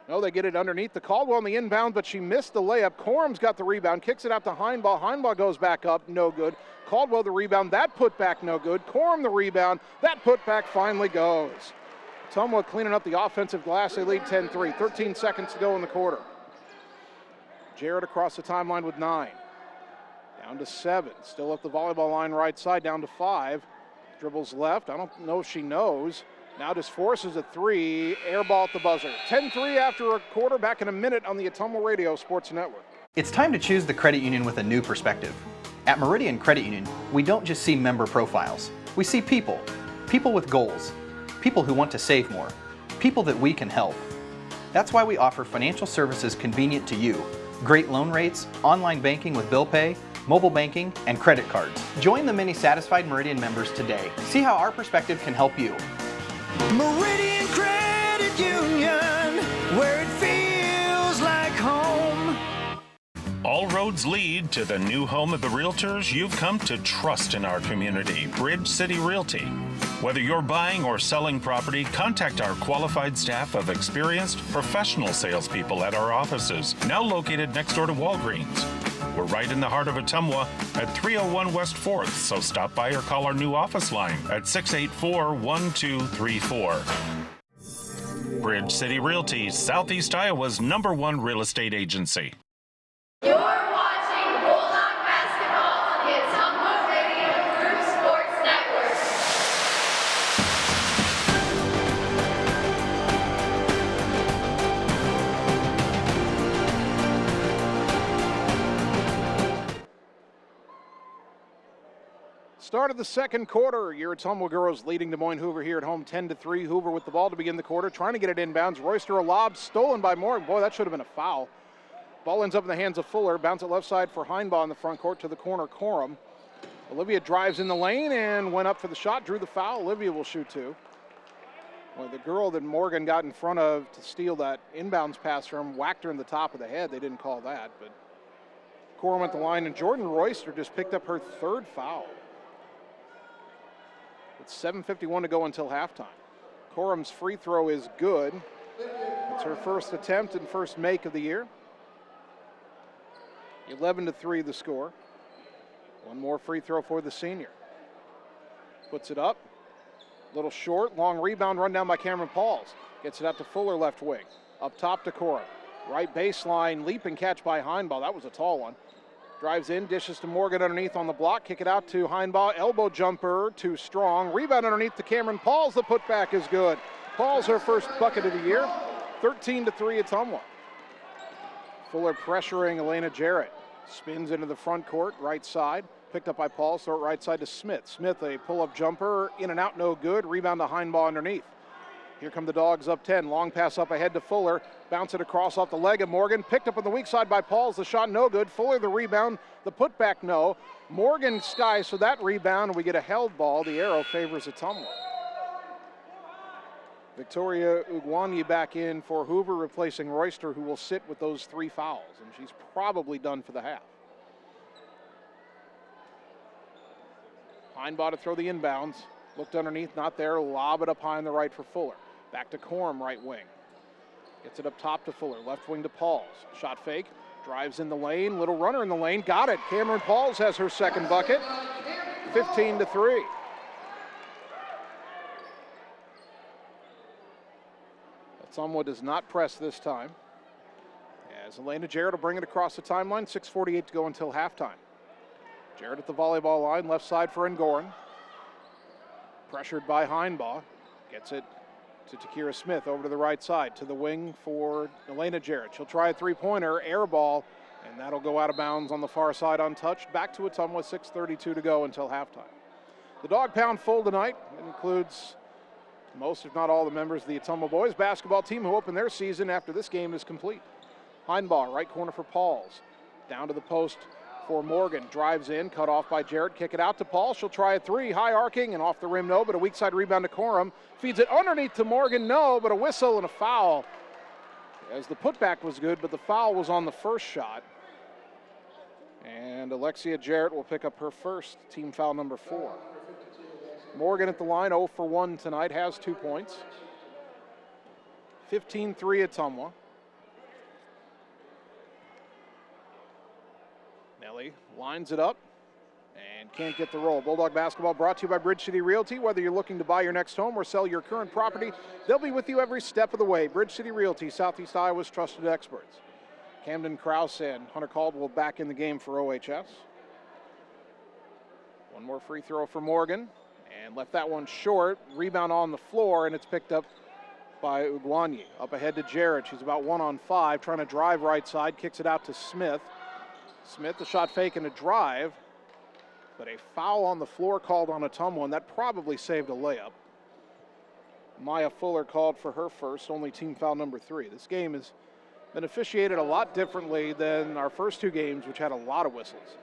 S2: No, they get it underneath the Caldwell on the inbound, but she missed the layup. Corum's got the rebound, kicks it out to Heinbaugh. Heinbaugh goes back up, no good. Caldwell the rebound, that putback no good. Corum the rebound, that putback finally goes. Ottumwa cleaning up the offensive glass. They lead 10-3. 13 seconds to go in the quarter. Jarrett across the timeline with 9. Down to 7. Still at the volleyball line right side, down to 5. Dribbles left. I don't know if she knows. Now just forces a 3. Air ball at the buzzer. 10-3 after a quarter. Back in a minute on the Ottumwa Radio Sports Network.
S5: It's time to choose the credit union with a new perspective. At Meridian Credit Union, we don't just see member profiles. We see people. People with goals. People who want to save more. People that we can help. That's why we offer financial services convenient to you. Great loan rates, online banking with bill pay, mobile banking, and credit cards. Join the many satisfied Meridian members today. See how our perspective can help you.
S6: Meridian Credit Union, where it feels like home.
S4: All roads lead to the new home of the realtors you've come to trust in our community, Bridge City Realty. Whether you're buying or selling property, contact our qualified staff of experienced, professional salespeople at our offices, now located next door to Walgreens. We're right in the heart of Ottumwa at 301 West 4th, so stop by or call our new office line at 684-1234. Bridge City Realty, Southeast Iowa's #1 real estate agency.
S7: You're watching Bulldog basketball on the Ottumwa Radio Group Sports Network.
S2: Start of the second quarter. Your Ottumwa girls leading the Moines Hoover here at home 10-3. Hoover with the ball to begin the quarter, trying to get it inbounds. Royster a lob stolen by Morgan. Boy, that should have been a foul. Ball ends up in the hands of Fuller. Bounce it left side for Heinbaugh in the front court to the corner. Corum. Olivia drives in the lane and went up for the shot. Drew the foul. Olivia will shoot 2. Well, the girl that Morgan got in front of to steal that inbounds pass from whacked her in the top of the head. They didn't call that, but Corum at the line, and Jordan Royster just picked up her 3rd foul. It's 7:51 to go until halftime. Corum's free throw is good. It's her first attempt and first make of the year. 11-3 the score. One more free throw for the senior. Puts it up. Little short, long rebound, run down by Cameron Pauls. Gets it out to Fuller left wing. Up top to Corum. Right baseline, leap and catch by Heinbaugh. That was a tall one. Drives in, dishes to Morgan underneath on the block. Kick it out to Heinbaugh. Elbow jumper, too strong. Rebound underneath to Cameron Pauls. The putback is good. Pauls her first bucket of the year. 13-3 Ottumwa. Fuller pressuring Elena Jarrett. Spins into the front court, right side. Picked up by Pauls, throw it right side to Smith. Smith, a pull-up jumper, in and out, no good. Rebound to Heinbaugh underneath. Here come the Dogs up 10. Long pass up ahead to Fuller. Bounce it across off the leg of Morgan. Picked up on the weak side by Pauls. The shot no good. Fuller the rebound. The putback no. Morgan skies for that rebound. We get a held ball. The arrow favors Ottumwa. Victoria Ugwanyi back in for Hoover, replacing Royster, who will sit with those 3 fouls. And she's probably done for the half. Heinbaugh to throw the inbounds. Looked underneath, not there. Lob it up high on the right for Fuller. Back to Corum, right wing. Gets it up top to Fuller. Left wing to Pauls. Shot fake. Drives in the lane. Little runner in the lane. Got it. Cameron Pauls has her second bucket. 15-3. Ottumwa does not press this time. As Elena Jarrett will bring it across the timeline. 6:48 to go until halftime. Jarrett at the volleyball line. Left side for Ngoran. Pressured by Heinbaugh. Gets it to Takira Smith over to the right side. To the wing for Elena Jarrett. She'll try a three-pointer. Air ball. And that'll go out of bounds on the far side untouched. Back to Ottumwa. 6:32 to go until halftime. The Dog Pound full tonight. It includes most, if not all, the members of the Ottumwa boys basketball team who open their season after this game is complete. Heinbaugh, right corner for Pauls. Down to the post for Morgan. Drives in, cut off by Jarrett. Kick it out to Paul. She'll try a three. High arcing and off the rim, no, but a weak side rebound to Corum. Feeds it underneath to Morgan, no, but a whistle and a foul. As the putback was good, but the foul was on the first shot. And Alexia Jarrett will pick up her first, team foul number 4. Morgan at the line, 0 for 1 tonight, has 2 points. 15-3 Ottumwa. Nelly lines it up and can't get the roll. Bulldog basketball brought to you by Bridge City Realty. Whether you're looking to buy your next home or sell your current property, they'll be with you every step of the way. Bridge City Realty, Southeast Iowa's trusted experts. Camden Krause and Hunter Caldwell back in the game for OHS. One more free throw for Morgan, and left that one short. Rebound on the floor, and it's picked up by Ugwanyi. Up ahead to Jarrett. She's about 1 on 5, trying to drive right side, kicks it out to Smith. Smith, the shot fake and a drive, but a foul on the floor called on Ottumwa, and that probably saved a layup. Maya Fuller called for her first, only team foul number 3. This game has been officiated a lot differently than our first 2 games, which had a lot of whistles.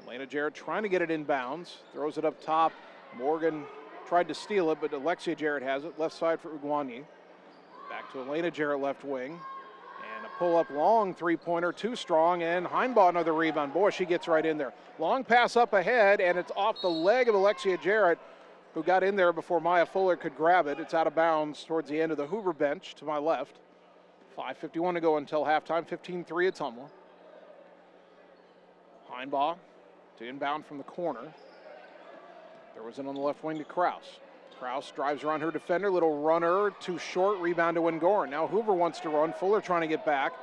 S2: Elena Jarrett trying to get it inbounds, throws it up top. Morgan tried to steal it, but Alexia Jarrett has it. Left side for Ugwanyi. Back to Elena Jarrett, left wing. And a pull-up long three-pointer, too strong, and Heinbaugh another rebound. Boy, she gets right in there. Long pass up ahead, and it's off the leg of Alexia Jarrett, who got in there before Maya Fuller could grab it. It's out of bounds towards the end of the Hoover bench to my left. 5:51 to go until halftime, 15-3 Ottumwa. Heinbaugh to inbound from the corner. There was it on the left wing to Krause. Krause drives around her defender, little runner, too short, rebound to Goran. Now Hoover wants to run, Fuller trying to get back,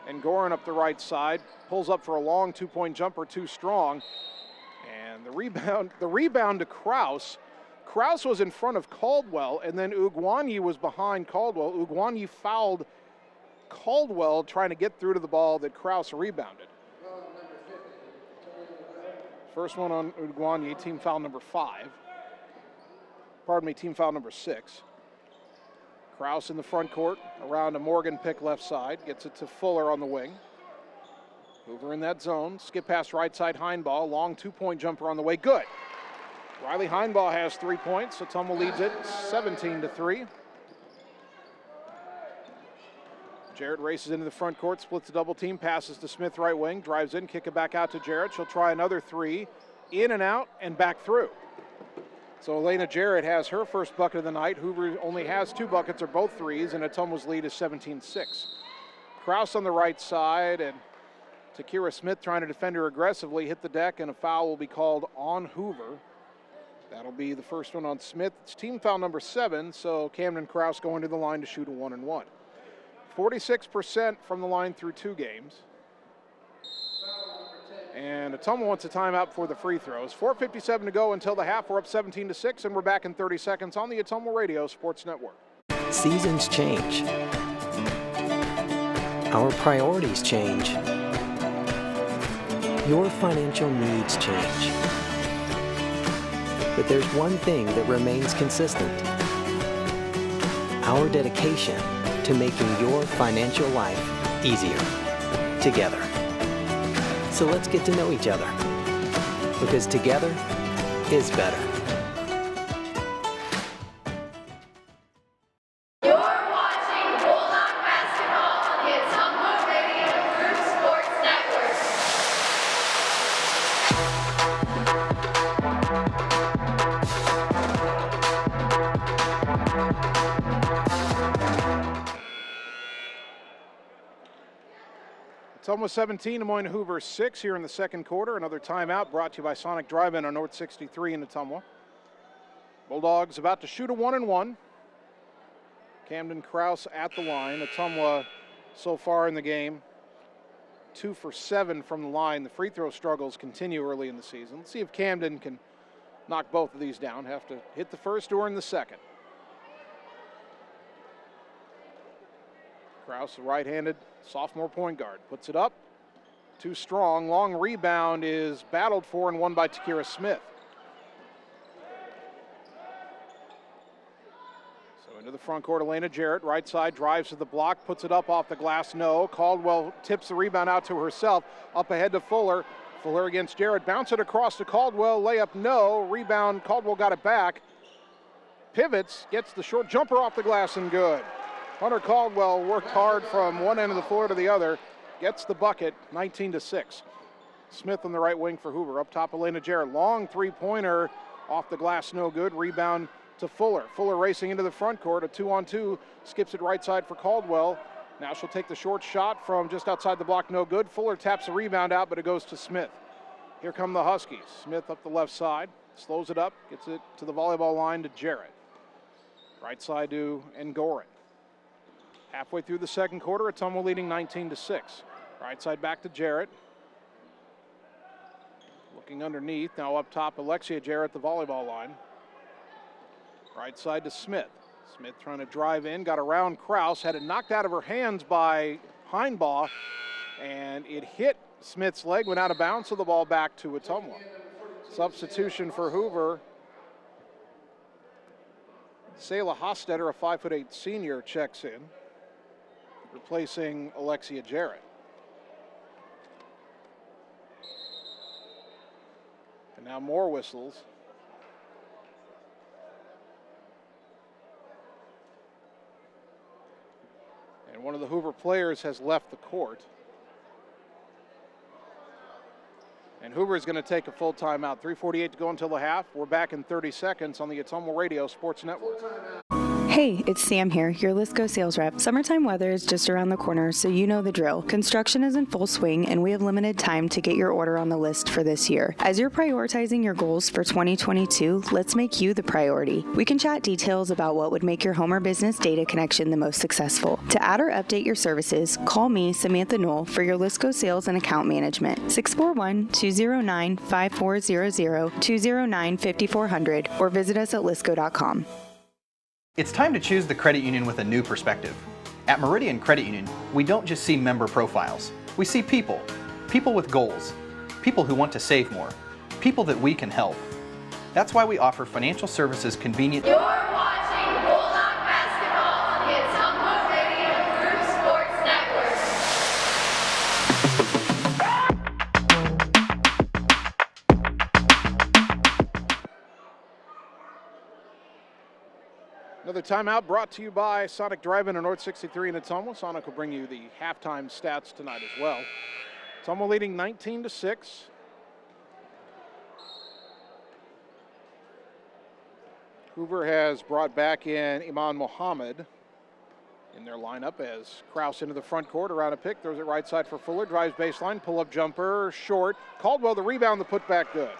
S2: and Goran up the right side, pulls up for a long 2-point jumper, too strong. And the rebound to Krause. Krause was in front of Caldwell, and then Ugwanyi was behind Caldwell. Ugwanyi fouled Caldwell trying to get through to the ball that Krause rebounded. First one on Ugwanyi, team foul number 5. Pardon me, team foul number 6. Krause in the front court, around a Morgan pick left side, gets it to Fuller on the wing. Hoover in that zone, skip past right side Heinbaugh, long 2-point jumper on the way, good. Riley Heinbaugh has 3 points, Ottumwa leads it 17-3. Jarrett races into the front court, splits the double team, passes to Smith right wing, drives in, kick it back out to Jarrett. She'll try another 3, in and out and back through. So Elena Jarrett has her first bucket of the night. Hoover only has 2 buckets, or both threes, and Ottumwa's lead is 17-6. Krause on the right side, and Takira Smith trying to defend her aggressively, hit the deck, and a foul will be called on Hoover. That'll be the first one on Smith. It's team foul number 7, so Camden Krause going to the line to shoot a 1-and-1. 46% from the line through 2 games. And Ottumwa wants a timeout before the free throws. 4:57 to go until the half. We're up 17-6, and we're back in 30 seconds on the Ottumwa Radio Sports Network.
S3: Seasons change. Our priorities change. Your financial needs change. But there's one thing that remains consistent. Our dedication to making your financial life easier together. So let's get to know each other, because together is better.
S7: You're watching Bulldog basketball on the Ottumwa Radio Group Sports Network.
S2: Ottumwa 17, Moines Hoover 6 here in the second quarter. Another timeout brought to you by Sonic Drive-In on North 63 in Ottumwa. Bulldogs about to shoot a 1-and-1. Camden Krause at the line. Ottumwa so far in the game, 2 for 7 from the line. The free throw struggles continue early in the season. Let's see if Camden can knock both of these down. Have to hit the first or in the second. Krause, the right-handed sophomore point guard, puts it up. Too strong. Long rebound is battled for and won by Takira Smith. So into the front front court, Elena Jarrett, right side, drives to the block, puts it up off the glass, no. Caldwell tips the rebound out to herself, up ahead to Fuller. Fuller against Jarrett, bounce it across to Caldwell, layup, no. Rebound, Caldwell got it back. Pivots, gets the short jumper off the glass and good. Hunter Caldwell worked hard from one end of the floor to the other, gets the bucket, 19-6. Smith on the right wing for Hoover. Up top, Elena Jarrett. Long three-pointer off the glass, no good. Rebound to Fuller. Fuller racing into the front court. A 2-on-2. Skips it right side for Caldwell. Now she'll take the short shot from just outside the block, no good. Fuller taps the rebound out, but it goes to Smith. Here come the Huskies. Smith up the left side. Slows it up. Gets it to the volleyball line to Jarrett. Right side to Ngoran. Halfway through the second quarter, Ottumwa leading 19-6. Right side back to Jarrett. Looking underneath, now up top, Alexia Jarrett, the volleyball line. Right side to Smith. Smith trying to drive in, got around Kraus, had it knocked out of her hands by Heinbaugh, and it hit Smith's leg, went out of bounds, so the ball back to Ottumwa. Substitution for Hoover. Selah Hostetter, a 5'8" senior, checks in, replacing Alexia Jarrett. And now more whistles. And one of the Hoover players has left the court. And Hoover is going to take a full timeout. 3:48 to go until the half. We're back in 30 seconds on the Ottumwa Radio Sports Network.
S9: Hey, it's Sam here, your Lisco sales rep. Summertime weather is just around the corner, so you know the drill. Construction is in full swing, and we have limited time to get your order on the list for this year. As you're prioritizing your goals for 2022, let's make you the priority. We can chat details about what would make your home or business data connection the most successful. To add or update your services, call me, Samantha Knoll, for your Lisco sales and account management. 641-209-5400, 209-5400, or visit us at lisco.com.
S5: It's time to choose the credit union with a new perspective. At Meridian Credit Union, we don't just see member profiles. We see people. People with goals. People who want to save more. People that we can help. That's why we offer financial services convenient.
S7: You're watching Bulldog Basketball on the Ottumwa Radio Group Sports Network.
S2: Another timeout brought to you by Sonic Drive-In on North 63 in Ottumwa. Sonic will bring you the halftime stats tonight as well. Ottumwa leading 19-6. Hoover has brought back in Iman Mohammed in their lineup as Kraus into the front court around a pick. Throws it right side for Fuller. Drives baseline. Pull-up jumper. Short. Caldwell the rebound. The putback good.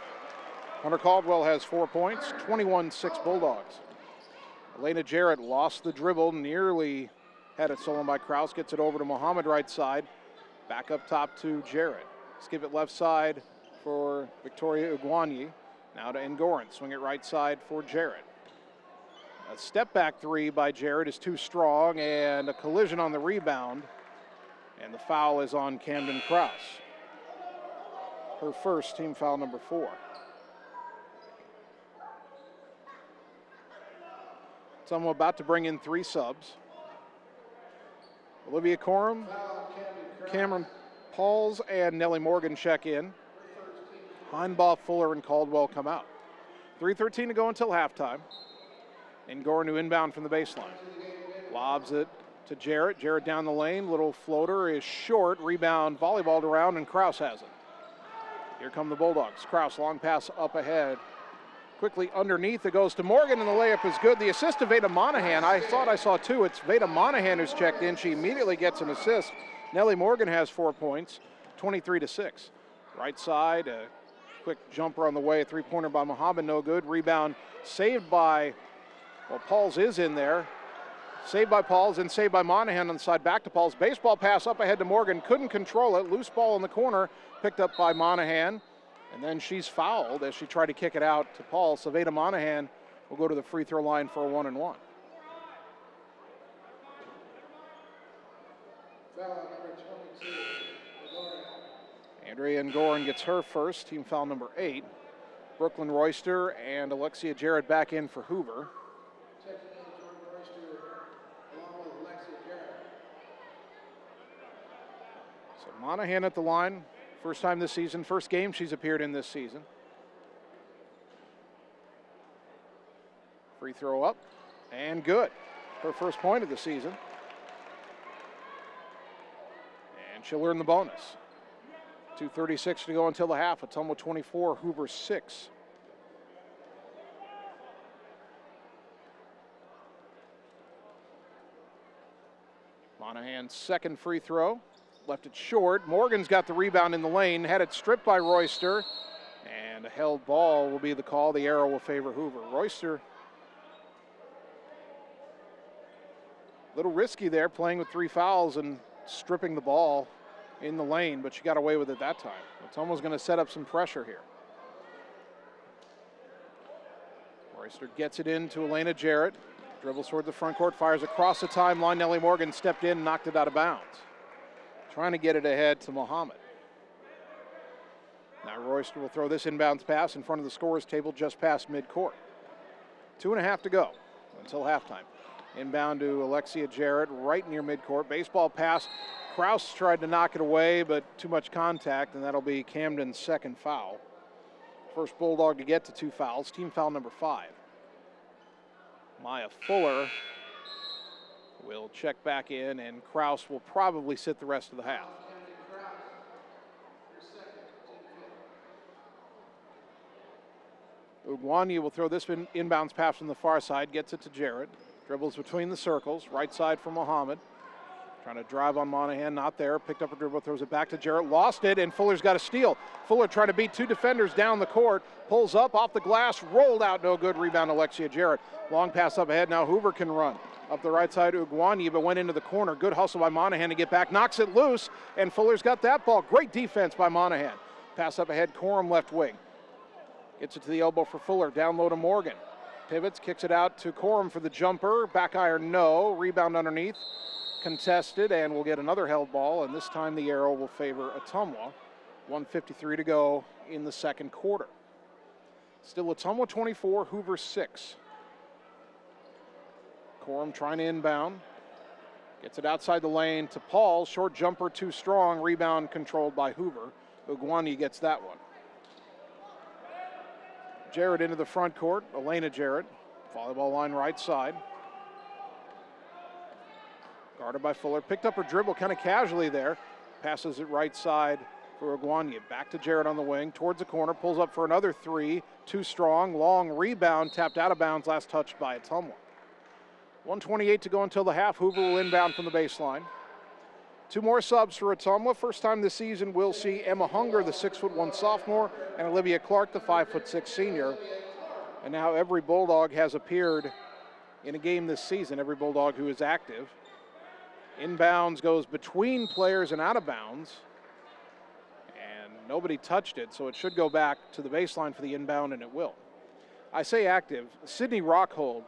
S2: Hunter Caldwell has 4 points. 21-6 Bulldogs. Elena Jarrett lost the dribble, nearly had it stolen by Kraus, gets it over to Mohammed right side. Back up top to Jarrett. Skip it left side for Victoria Ugwanyi. Now to Ngoran, swing it right side for Jarrett. A step back three by Jarrett is too strong, and a collision on the rebound. And the foul is on Camden Kraus. Her first, team foul number 4. Ottumwa about to bring in 3 subs. Olivia Coram, Cameron Pauls, and Nellie Morgan check in. Heinbaugh, Fuller, and Caldwell come out. 3:13 to go until halftime. And Ngoran to inbound from the baseline. Lobs it to Jarrett. Jarrett down the lane. Little floater is short. Rebound volleyballed around, and Kraus has it. Here come the Bulldogs. Kraus, long pass up ahead. Quickly underneath, it goes to Morgan, and the layup is good. The assist to Veda Monahan. I thought I saw 2. It's Veda Monahan who's checked in. She immediately gets an assist. Nellie Morgan has 4 points, 23-6. Right side, a quick jumper on the way. A three-pointer by Mohammed, no good. Rebound saved by, well, Pauls is in there. Saved by Pauls and saved by Monahan on the side. Back to Pauls. Baseball pass up ahead to Morgan. Couldn't control it. Loose ball in the corner. Picked up by Monahan. And then she's fouled as she tried to kick it out to Paul. So Veda Monahan will go to the free throw line for a 1-and-1. Andrea Ngoran gets her first, team foul number 8. Brooklyn Royster and Alexia Jarrett back in for Hoover. So Monahan at the line, first time this season, first game she's appeared in this season. Free throw up and good. Her first point of the season. And she'll earn the bonus. 2:36 to go until the half. Ottumwa 24, Hoover 6. Monahan's second free throw. Left it short. Morgan's got the rebound in the lane. Had it stripped by Royster. And a held ball will be the call. The arrow will favor Hoover. Royster, a little risky there, playing with 3 fouls and stripping the ball in the lane, but she got away with it that time. Ottumwa's going to set up some pressure here. Royster gets it into Elena Jarrett. Dribbles toward the front court, fires across the timeline. Nellie Morgan stepped in and knocked it out of bounds. Trying to get it ahead to Muhammad. Now Royster will throw this inbounds pass in front of the scorer's table just past midcourt. 2.5 to go until halftime. Inbound to Alexia Jarrett right near midcourt. Baseball pass. Kraus tried to knock it away, but too much contact, and that'll be Camden's second foul. First Bulldog to get to 2 fouls, team foul number 5. Maya Fuller will check back in, and Kraus will probably sit the rest of the half. Ugwanya will throw this inbounds pass from the far side, gets it to Jarrett. Dribbles between the circles, right side for Muhammad. Trying to drive on Monahan, not there. Picked up a dribble, throws it back to Jarrett. Lost it, and Fuller's got a steal. Fuller trying to beat 2 defenders down the court. Pulls up, off the glass, rolled out, no good. Rebound, Alexia Jarrett. Long pass up ahead, now Hoover can run. Up the right side, Ugwanya, but went into the corner. Good hustle by Monahan to get back. Knocks it loose, and Fuller's got that ball. Great defense by Monahan. Pass up ahead, Corum left wing. Gets it to the elbow for Fuller, down low to Morgan. Pivots, kicks it out to Corum for the jumper. Back iron, no. Rebound underneath. Contested, and we'll get another held ball, and this time the arrow will favor Ottumwa. 1:53 to go in the second quarter. Still Ottumwa 24, Hoover 6. Corum trying to inbound. Gets it outside the lane to Paul. Short jumper too strong. Rebound controlled by Hoover. Ugwanya gets that one. Jarrett into the front court. Elena Jarrett. Volleyball line right side. Guarded by Fuller. Picked up her dribble kind of casually there. Passes it right side for Ugwanya. Back to Jarrett on the wing. Towards the corner. Pulls up for another 3. Too strong. Long rebound. Tapped out of bounds. Last touched by Ottumwa. 1:28 to go until the half. Hoover will inbound from the baseline. 2 more subs for Ottumwa. First time this season we'll see Emma Hunger, the 6'1" sophomore, and Olivia Clark, the 5'6" senior. And now every Bulldog has appeared in a game this season, every Bulldog who is active. Inbounds goes between players and out of bounds. And nobody touched it, so it should go back to the baseline for the inbound, and it will. I say active. Sydney Rockhold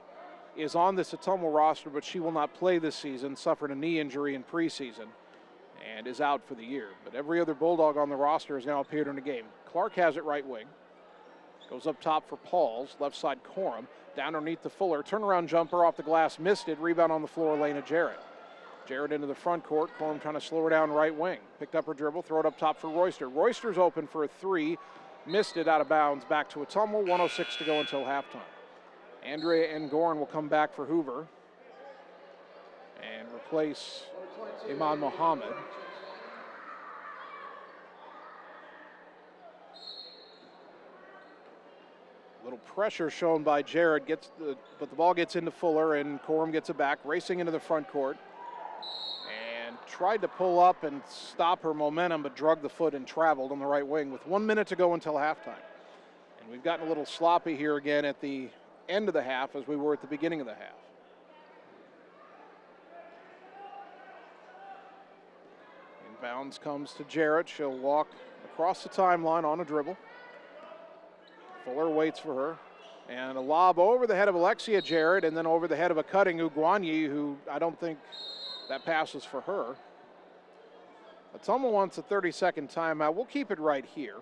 S2: is on this Ottumwa roster, but she will not play this season, suffered a knee injury in preseason, and is out for the year. But every other Bulldog on the roster has now appeared in a game. Clark has it right wing. Goes up top for Pauls, left side Corum. Down underneath the Fuller. Turnaround jumper off the glass, missed it. Rebound on the floor, Elena Jarrett. Jarrett into the front court. Corum trying to slow her down right wing. Picked up her dribble, throw it up top for Royster. Royster's open for a 3. Missed it out of bounds. Back to Ottumwa. 1:06 to go until halftime. Andrea Ngorn will come back for Hoover and replace Iman Mohammed. A little pressure shown by Jarrett, but the ball gets into Fuller, and Corum gets it back, racing into the front court. And tried to pull up and stop her momentum, but drug the foot and traveled on the right wing with 1 minute to go until halftime. And we've gotten a little sloppy here again at the end of the half as we were at the beginning of the half. Inbounds comes to Jarrett. She'll walk across the timeline on a dribble. Fuller waits for her. And a lob over the head of Alexia Jarrett and then over the head of a cutting Ugwanya, who I don't think that pass was for her. Ottumwa wants a 30-second timeout. We'll keep it right here.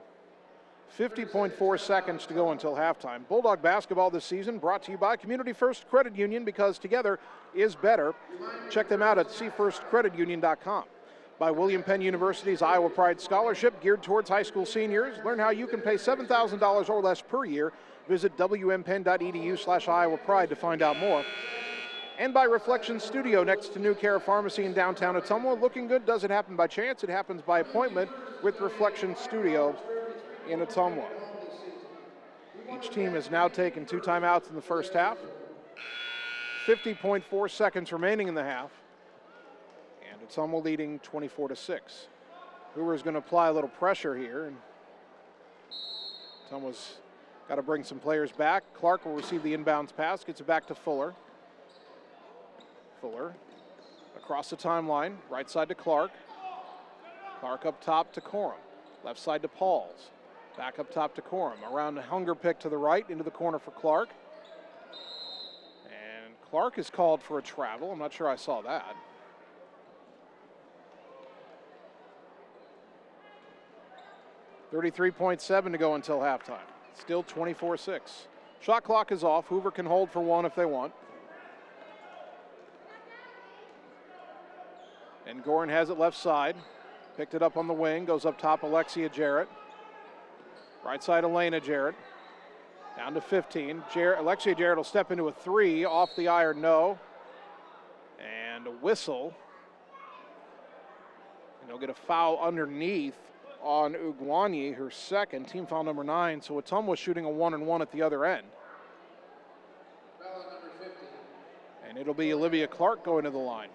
S2: 50.4 seconds to go until halftime. Bulldog basketball this season brought to you by Community First Credit Union, because together is better. Check them out at cfirstcreditunion.com. by William Penn University's Iowa Pride Scholarship geared towards high school seniors. Learn how you can pay $7,000 or less per year. Visit wmpenn.edu/Iowa Pride to find out more. And by Reflection Studio next to New Care Pharmacy in downtown Ottumwa. Looking good doesn't happen by chance, it happens by appointment with Reflection Studio in Ottumwa. Each team has now taken 2 timeouts in the first half. 50.4 seconds remaining in the half. And Ottumwa leading 24-6. Hoover is going to apply a little pressure here. And Ottumwa's got to bring some players back. Clark will receive the inbounds pass, gets it back to Fuller. Fuller across the timeline, right side to Clark. Clark up top to Corum. Left side to Pauls. Back up top to Corum. Around the hunger pick to the right, into the corner for Clark. And Clark is called for a travel. I'm not sure I saw that. .7 to go until halftime. Still 24-6. Shot clock is off. Hoover can hold for 1 if they want. And Gorin has it left side. Picked it up on the wing. Goes up top, Alexia Jarrett. Right side, Elena Jarrett. Down to 15. Alexia Jarrett will step into a 3. Off the iron, no. And a whistle. And he'll get a foul underneath on Ugwanye, her second. Team foul number 9. So Ottumwa shooting a 1-and-1 at the other end. And it'll be Olivia Clark going to the line.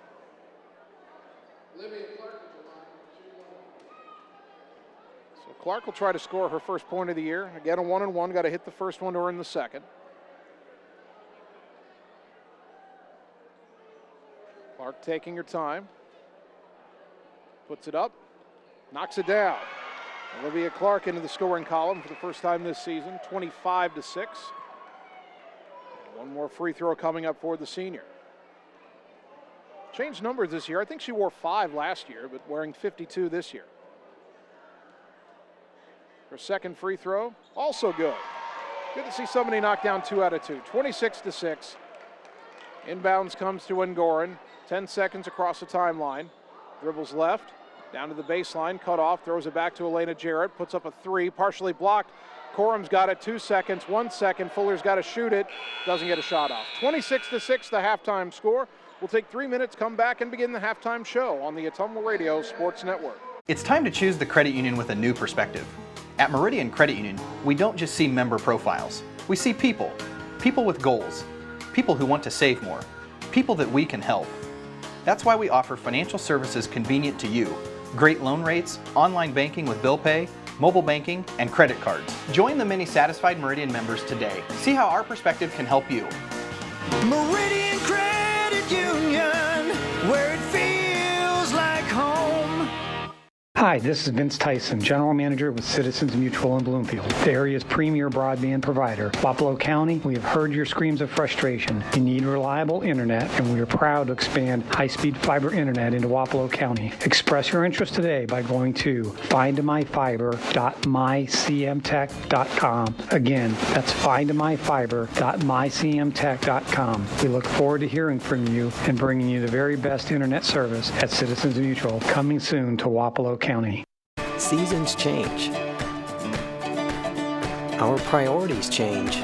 S2: So Clark will try to score her first point of the year. Again, a 1-and-1. Got to hit the first one to earn the second. Clark taking her time. Puts it up. Knocks it down. Olivia Clark into the scoring column for the first time this season. 25-6. One more free throw coming up for the senior. Changed numbers this year. I think she wore 5 last year, but wearing 52 this year. Her second free throw, also good. Good to see somebody knock down 2 out of 2. 26-6. Inbounds comes to Ngoran. 10 seconds across the timeline. Dribbles left, down to the baseline, cut off, throws it back to Elena Jarrett, puts up a 3, partially blocked. Corum's got it, 2 seconds, 1 second. Fuller's got to shoot it, doesn't get a shot off. 26-6, the halftime score. We'll take 3 minutes, come back, and begin the halftime show on the Ottumwa Radio Sports Network.
S5: It's time to choose the credit union with a new perspective. At Meridian Credit Union, we don't just see member profiles. We see people. People with goals. People who want to save more. People that we can help. That's why we offer financial services convenient to you. Great loan rates, online banking with bill pay, mobile banking, and credit cards. Join the many satisfied Meridian members today. See how our perspective can help you.
S6: Meridian Credit Union, where it feels like home.
S17: Hi, this is Vince Tyson, General Manager with Citizens Mutual in Bloomfield, the area's premier broadband provider. Wapello County, we have heard your screams of frustration. You need reliable internet, and we are proud to expand high-speed fiber internet into Wapello County. Express your interest today by going to findmyfiber.mycmtech.com. Again, that's findmyfiber.mycmtech.com. We look forward to hearing from you and bringing you the very best internet service at Citizens Mutual, coming soon to Wapello County.
S3: Seasons change. Our priorities change.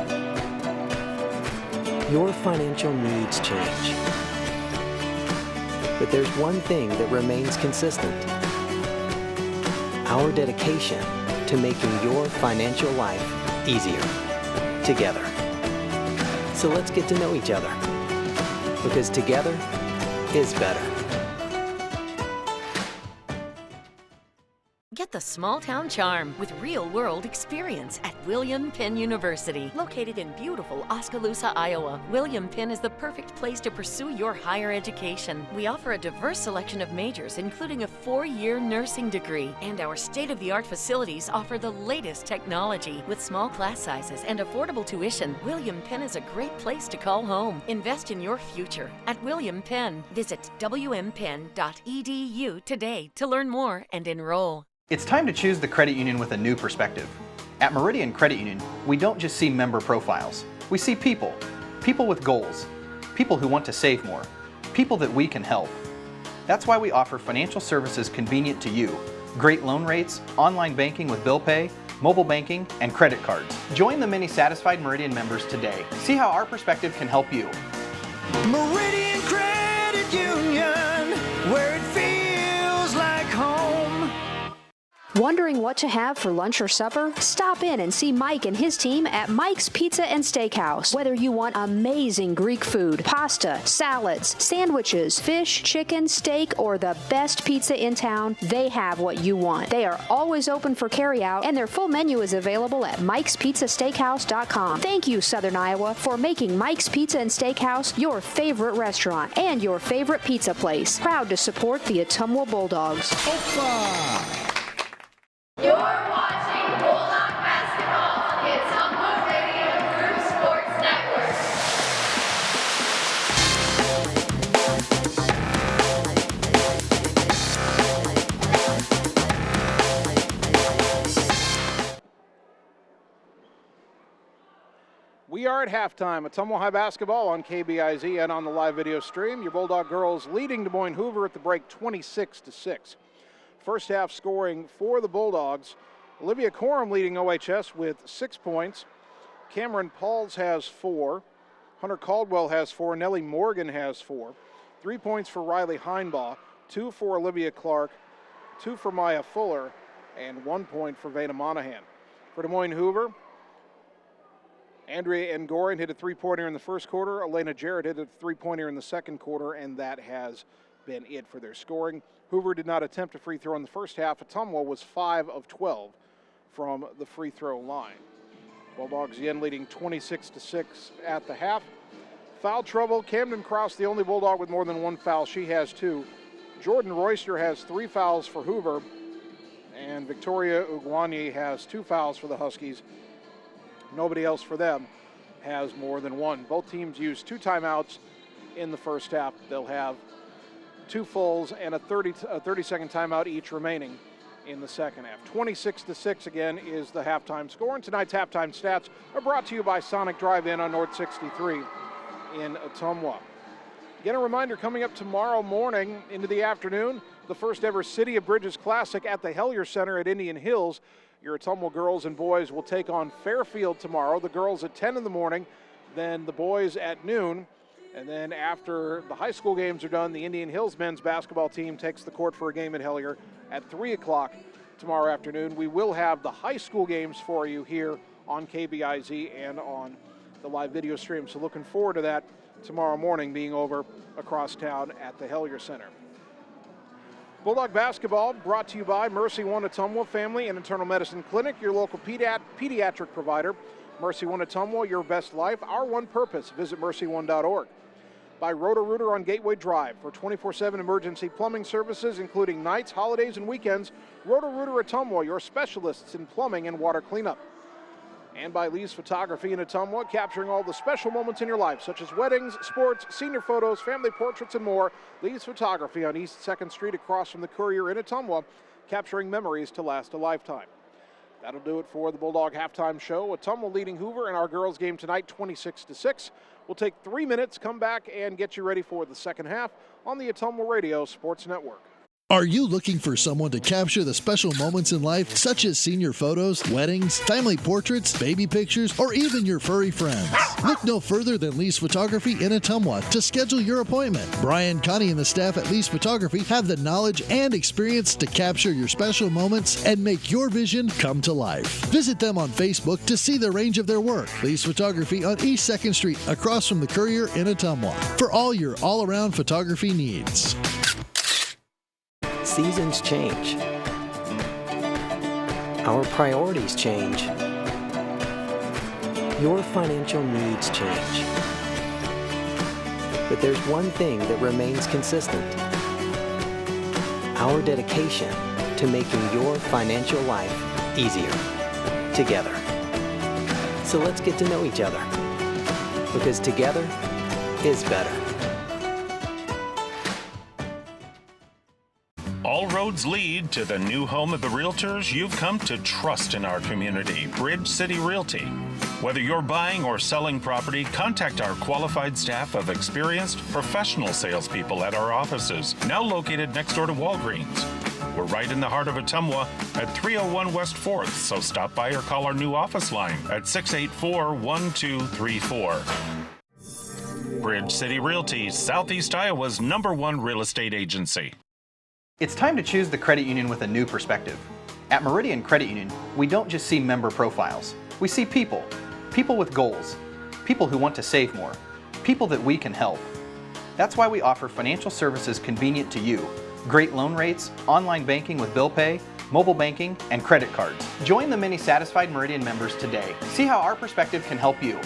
S3: Your financial needs change. But there's one thing that remains consistent. Our dedication to making your financial life easier together. So let's get to know each other, because together is better.
S8: Get the small-town charm with real-world experience at William Penn University. Located in beautiful Oskaloosa, Iowa, William Penn is the perfect place to pursue your higher education. We offer a diverse selection of majors, including a 4-year nursing degree. And our state-of-the-art facilities offer the latest technology. With small class sizes and affordable tuition, William Penn is a great place to call home. Invest in your future at William Penn. Visit wmpenn.edu today to learn more and enroll.
S5: It's time to choose the credit union with a new perspective. At Meridian Credit Union, we don't just see member profiles. We see people. People with goals. People who want to save more. People that we can help. That's why we offer financial services convenient to you. Great loan rates, online banking with bill pay, mobile banking, and credit cards. Join the many satisfied Meridian members today. See how our perspective can help you.
S6: Meridian Credit Union, where it feels like home.
S18: Wondering what to have for lunch or supper? Stop in and see Mike and his team at Mike's Pizza and Steakhouse. Whether you want amazing Greek food, pasta, salads, sandwiches, fish, chicken, steak, or the best pizza in town, they have what you want. They are always open for carryout, and their full menu is available at mikespizzasteakhouse.com. Thank you, Southern Iowa, for making Mike's Pizza and Steakhouse your favorite restaurant and your favorite pizza place. Proud to support the Ottumwa Bulldogs.
S7: You're watching Bulldog Basketball on the Ottumwa Radio Group Sports Network.
S2: We are at halftime. Ottumwa High Basketball on KBIZ and on the live video stream. Your Bulldog girls leading Des Moines Hoover at the break 26-6. First half scoring for the Bulldogs. Olivia Corum leading OHS with 6 points. Cameron Pauls has 4. Hunter Caldwell has 4. Nellie Morgan has 4. 3 points for Riley Heinbaugh. 2 for Olivia Clark. 2 for Maya Fuller. And 1 point for Vanna Monahan. For Des Moines Hoover, Andrea Ngorin hit a three-pointer in the first quarter. Elena Jarrett hit a three-pointer in the second quarter, and that has been it for their scoring. Hoover did not attempt a free throw in the first half. Ottumwa was 5 of 12 from the free throw line. Bulldogs again leading 26-6 at the half. Foul trouble. Camden Cross, the only Bulldog with more than 1 foul. She has 2. Jordan Royster has 3 fouls for Hoover. And Victoria Ugwanye has 2 fouls for the Huskies. Nobody else for them has more than 1. Both teams used 2 timeouts in the first half. They'll have 2 fulls and a 30-second timeout each remaining in the second half. 26-6 again is the halftime score. And tonight's halftime stats are brought to you by Sonic Drive-In on North 63 in Ottumwa. Again, a reminder, coming up tomorrow morning into the afternoon, the first ever City of Bridges Classic at the Hellier Center at Indian Hills. Your Ottumwa girls and boys will take on Fairfield tomorrow. The girls at 10 in the morning, then the boys at noon. And then after the high school games are done, the Indian Hills men's basketball team takes the court for a game at Hellier at 3 o'clock tomorrow afternoon. We will have the high school games for you here on KBIZ and on the live video stream. So looking forward to that tomorrow morning being over across town at the Hellier Center. Bulldog basketball brought to you by Mercy One Ottumwa Family and Internal Medicine Clinic, your local pediatric provider. Mercy One Ottumwa, your best life, our one purpose. Visit mercy1.org. By Roto-Rooter on Gateway Drive for 24/7 emergency plumbing services, including nights, holidays, and weekends. Roto-Rooter Ottumwa, your specialists in plumbing and water cleanup. And by Lee's Photography in Ottumwa, capturing all the special moments in your life, such as weddings, sports, senior photos, family portraits, and more. Lee's Photography on East 2nd Street across from the Courier in Ottumwa, capturing memories to last a lifetime. That'll do it for the Bulldog halftime show. Ottumwa leading Hoover in our girls game tonight, 26-6. We'll take 3 minutes, come back, and get you ready for the second half on the Ottumwa Radio Sports Network.
S1: Are you looking for someone to capture the special moments in life, such as senior photos, weddings, family portraits, baby pictures, or even your furry friends? Look no further than Lee's Photography in Ottumwa to schedule your appointment. Brian, Connie, and the staff at Lee's Photography have the knowledge and experience to capture your special moments and make your vision come to life. Visit them on Facebook to see the range of their work. Lee's Photography on East 2nd Street across from the Courier in Ottumwa for all your all-around photography needs.
S3: Seasons change. Our priorities change. Your financial needs change. But there's one thing that remains consistent: our dedication to making your financial life easier together. So let's get to know each other, because together is better.
S4: All roads lead to the new home of the realtors you've come to trust in our community, Bridge City Realty. Whether you're buying or selling property, contact our qualified staff of experienced, professional salespeople at our offices, now located next door to Walgreens. We're right in the heart of Ottumwa at 301 West 4th, so stop by or call our new office line at 684-1234. Bridge City Realty, Southeast Iowa's #1 real estate agency.
S5: It's time to choose the credit union with a new perspective. At Meridian Credit Union, we don't just see member profiles. We see people. People with goals. People who want to save more. People that we can help. That's why we offer financial services convenient to you. Great loan rates, online banking with bill pay, mobile banking, and credit cards. Join the many satisfied Meridian members today. See how our perspective can help you.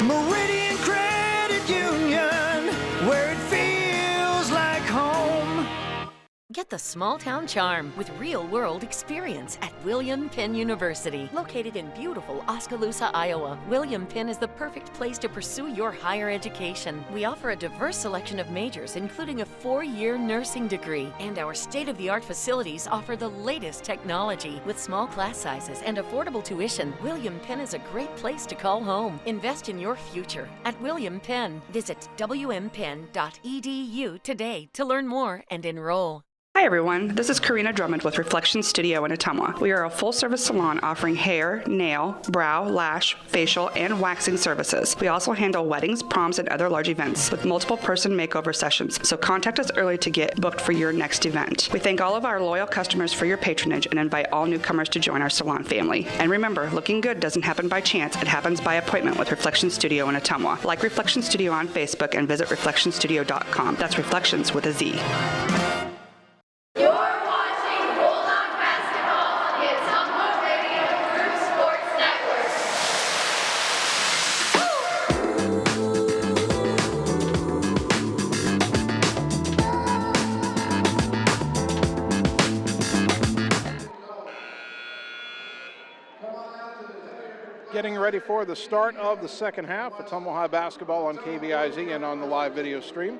S6: Meridian Credit Union, where it feels like home.
S8: Get the small town charm with real-world experience at William Penn University. Located in beautiful Oskaloosa, Iowa, William Penn is the perfect place to pursue your higher education. We offer a diverse selection of majors, including a 4-year nursing degree. And our state-of-the-art facilities offer the latest technology. With small class sizes and affordable tuition, William Penn is a great place to call home. Invest in your future at William Penn. Visit wmpenn.edu today to learn more and enroll.
S9: Hi everyone, this is Karina Drummond with Reflection Studio in Ottumwa. We are a full-service salon offering hair, nail, brow, lash, facial, and waxing services. We also handle weddings, proms, and other large events with multiple person makeover sessions, so contact us early to get booked for your next event. We thank all of our loyal customers for your patronage and invite all newcomers to join our salon family. And remember, looking good doesn't happen by chance, it happens by appointment with Reflection Studio in Ottumwa. Like Reflection Studio on Facebook and visit reflectionstudio.com. That's Reflections with a Z.
S7: You're watching Bulldog Basketball on the Ottumwa Radio Group Sports Network.
S2: Getting ready for the start of the second half. Ottumwa High basketball on KBIZ and on the live video stream.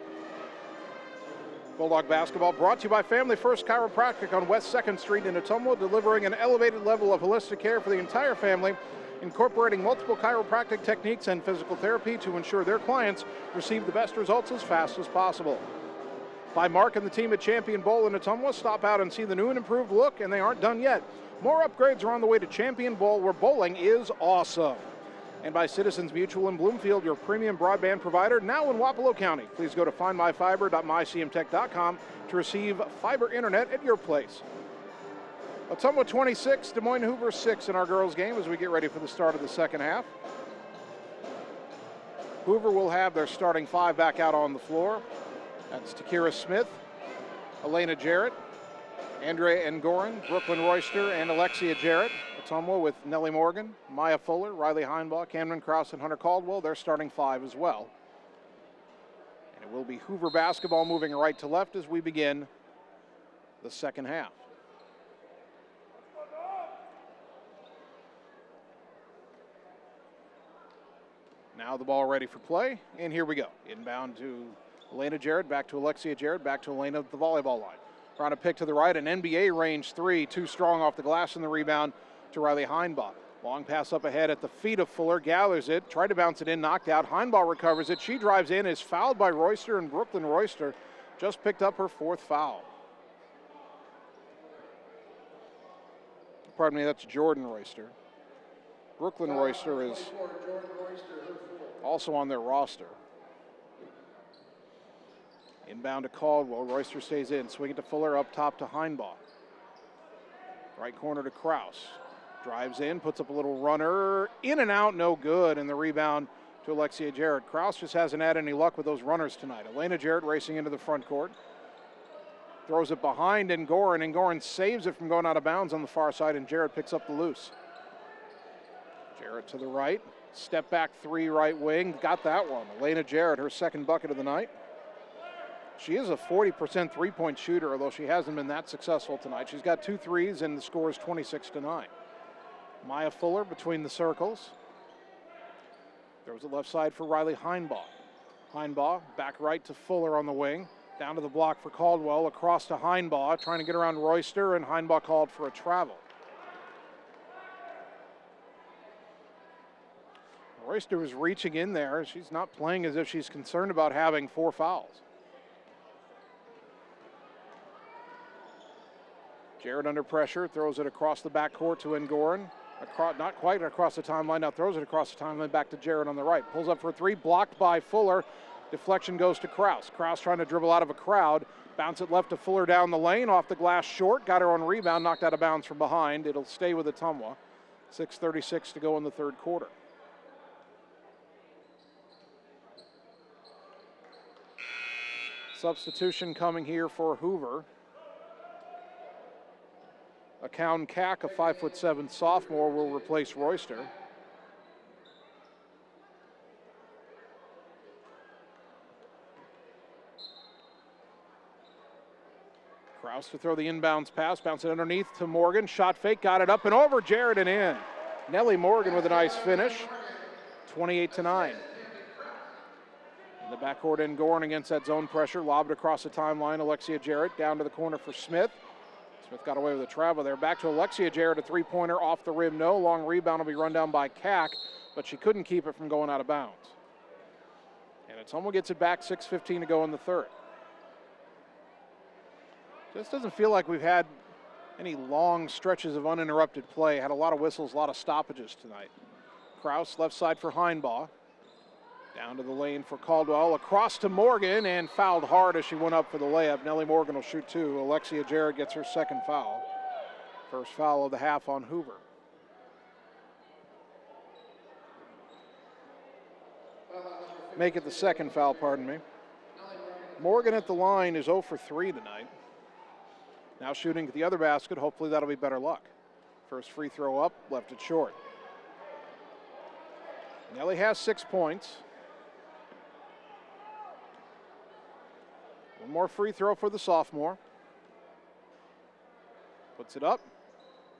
S2: Bulldog basketball brought to you by Family First Chiropractic on West 2nd Street in Ottumwa, delivering an elevated level of holistic care for the entire family, incorporating multiple chiropractic techniques and physical therapy to ensure their clients receive the best results as fast as possible. By Mark and the team at Champion Bowl in Ottumwa, stop out and see the new and improved look, and they aren't done yet. More upgrades are on the way to Champion Bowl, where bowling is awesome. And by Citizens Mutual in Bloomfield, your premium broadband provider, now in Wapello County. Please go to findmyfiber.mycmtech.com to receive fiber internet at your place. Ottumwa 26, Des Moines Hoover 6 in our girls game as we get ready for the start of the second half. Hoover will have their starting 5 back out on the floor. That's Takira Smith, Elena Jarrett, Andrea Ngoran, Brooklyn Royster, and Alexia Jarrett. Ottumwa with Nellie Morgan, Maya Fuller, Riley Heinbaugh, Cameron Krause, and Hunter Caldwell. They're starting 5 as well. And it will be Hoover basketball moving right to left as we begin the second half. Now the ball ready for play, and here we go. Inbound to Elena Jarrett, back to Alexia Jarrett, back to Elena at the volleyball line. Trying to pick to the right, an NBA range 3, too strong off the glass in the rebound to Riley Heinbaugh. Long pass up ahead at the feet of Fuller, gathers it, tried to bounce it in, knocked out. Heinbaugh recovers it, she drives in, is fouled by Royster, and Brooklyn Royster just picked up her 4th foul. Pardon me, that's Jordan Royster. Brooklyn Royster is also on their roster. Inbound to Caldwell, Royster stays in, swing it to Fuller, up top to Heinbaugh. Right corner to Krause. Drives in, puts up a little runner, in and out, no good, and the rebound to Alexia Jarrett. Krause just hasn't had any luck with those runners tonight. Elena Jarrett racing into the front court. Throws it behind Ngoran, and Ngoran saves it from going out of bounds on the far side, and Jarrett picks up the loose. Jarrett to the right, step back 3 right wing, got that one. Elena Jarrett, her 2nd bucket of the night. She is a 40% three-point shooter, although she hasn't been that successful tonight. She's got 2 threes, and the score is 26-9. Maya Fuller between the circles. Throws it left side for Riley Heinbaugh. Heinbaugh back right to Fuller on the wing. Down to the block for Caldwell, across to Heinbaugh, trying to get around Royster, and Heinbaugh called for a travel. Royster was reaching in there. She's not playing as if she's concerned about having 4 fouls. Jarrett under pressure, throws it across the backcourt to Ngoran. Not quite across the timeline, now throws it across the timeline back to Jarrett on the right. Pulls up for 3, blocked by Fuller. Deflection goes to Kraus. Kraus trying to dribble out of a crowd. Bounce it left to Fuller down the lane, off the glass short. Got her on rebound, knocked out of bounds from behind. It'll stay with Ottumwa. 6:36 to go in the third quarter. Substitution coming here for Hoover. Akaun Kak, a 5'7" sophomore, will replace Royster. Kraus to throw the inbounds pass, bounce it underneath to Morgan. Shot fake, got it up and over Jarrett and in. Nellie Morgan with a nice finish. 28-9. In the backcourt, Ngoran against that zone pressure. Lobbed across the timeline. Alexia Jarrett down to the corner for Smith. Smith got away with a travel there. Back to Alexia Jarrett, a 3-pointer off the rim. No long rebound will be run down by Kak, but she couldn't keep it from going out of bounds. And Ottumwa gets it back, 6:15 to go in the third. Just doesn't feel like we've had any long stretches of uninterrupted play. Had a lot of whistles, a lot of stoppages tonight. Kraus left side for Heinbaugh. Down to the lane for Caldwell, across to Morgan, and fouled hard as she went up for the layup. Nellie Morgan will shoot 2. Alexia Jarrett gets her second foul. First foul of the half on Hoover. Make it the second foul, pardon me. Morgan at the line is 0 for 3 tonight. Now shooting at the other basket, hopefully that'll be better luck. First free throw up, left it short. Nellie has 6 points. One more free throw for the sophomore. Puts it up.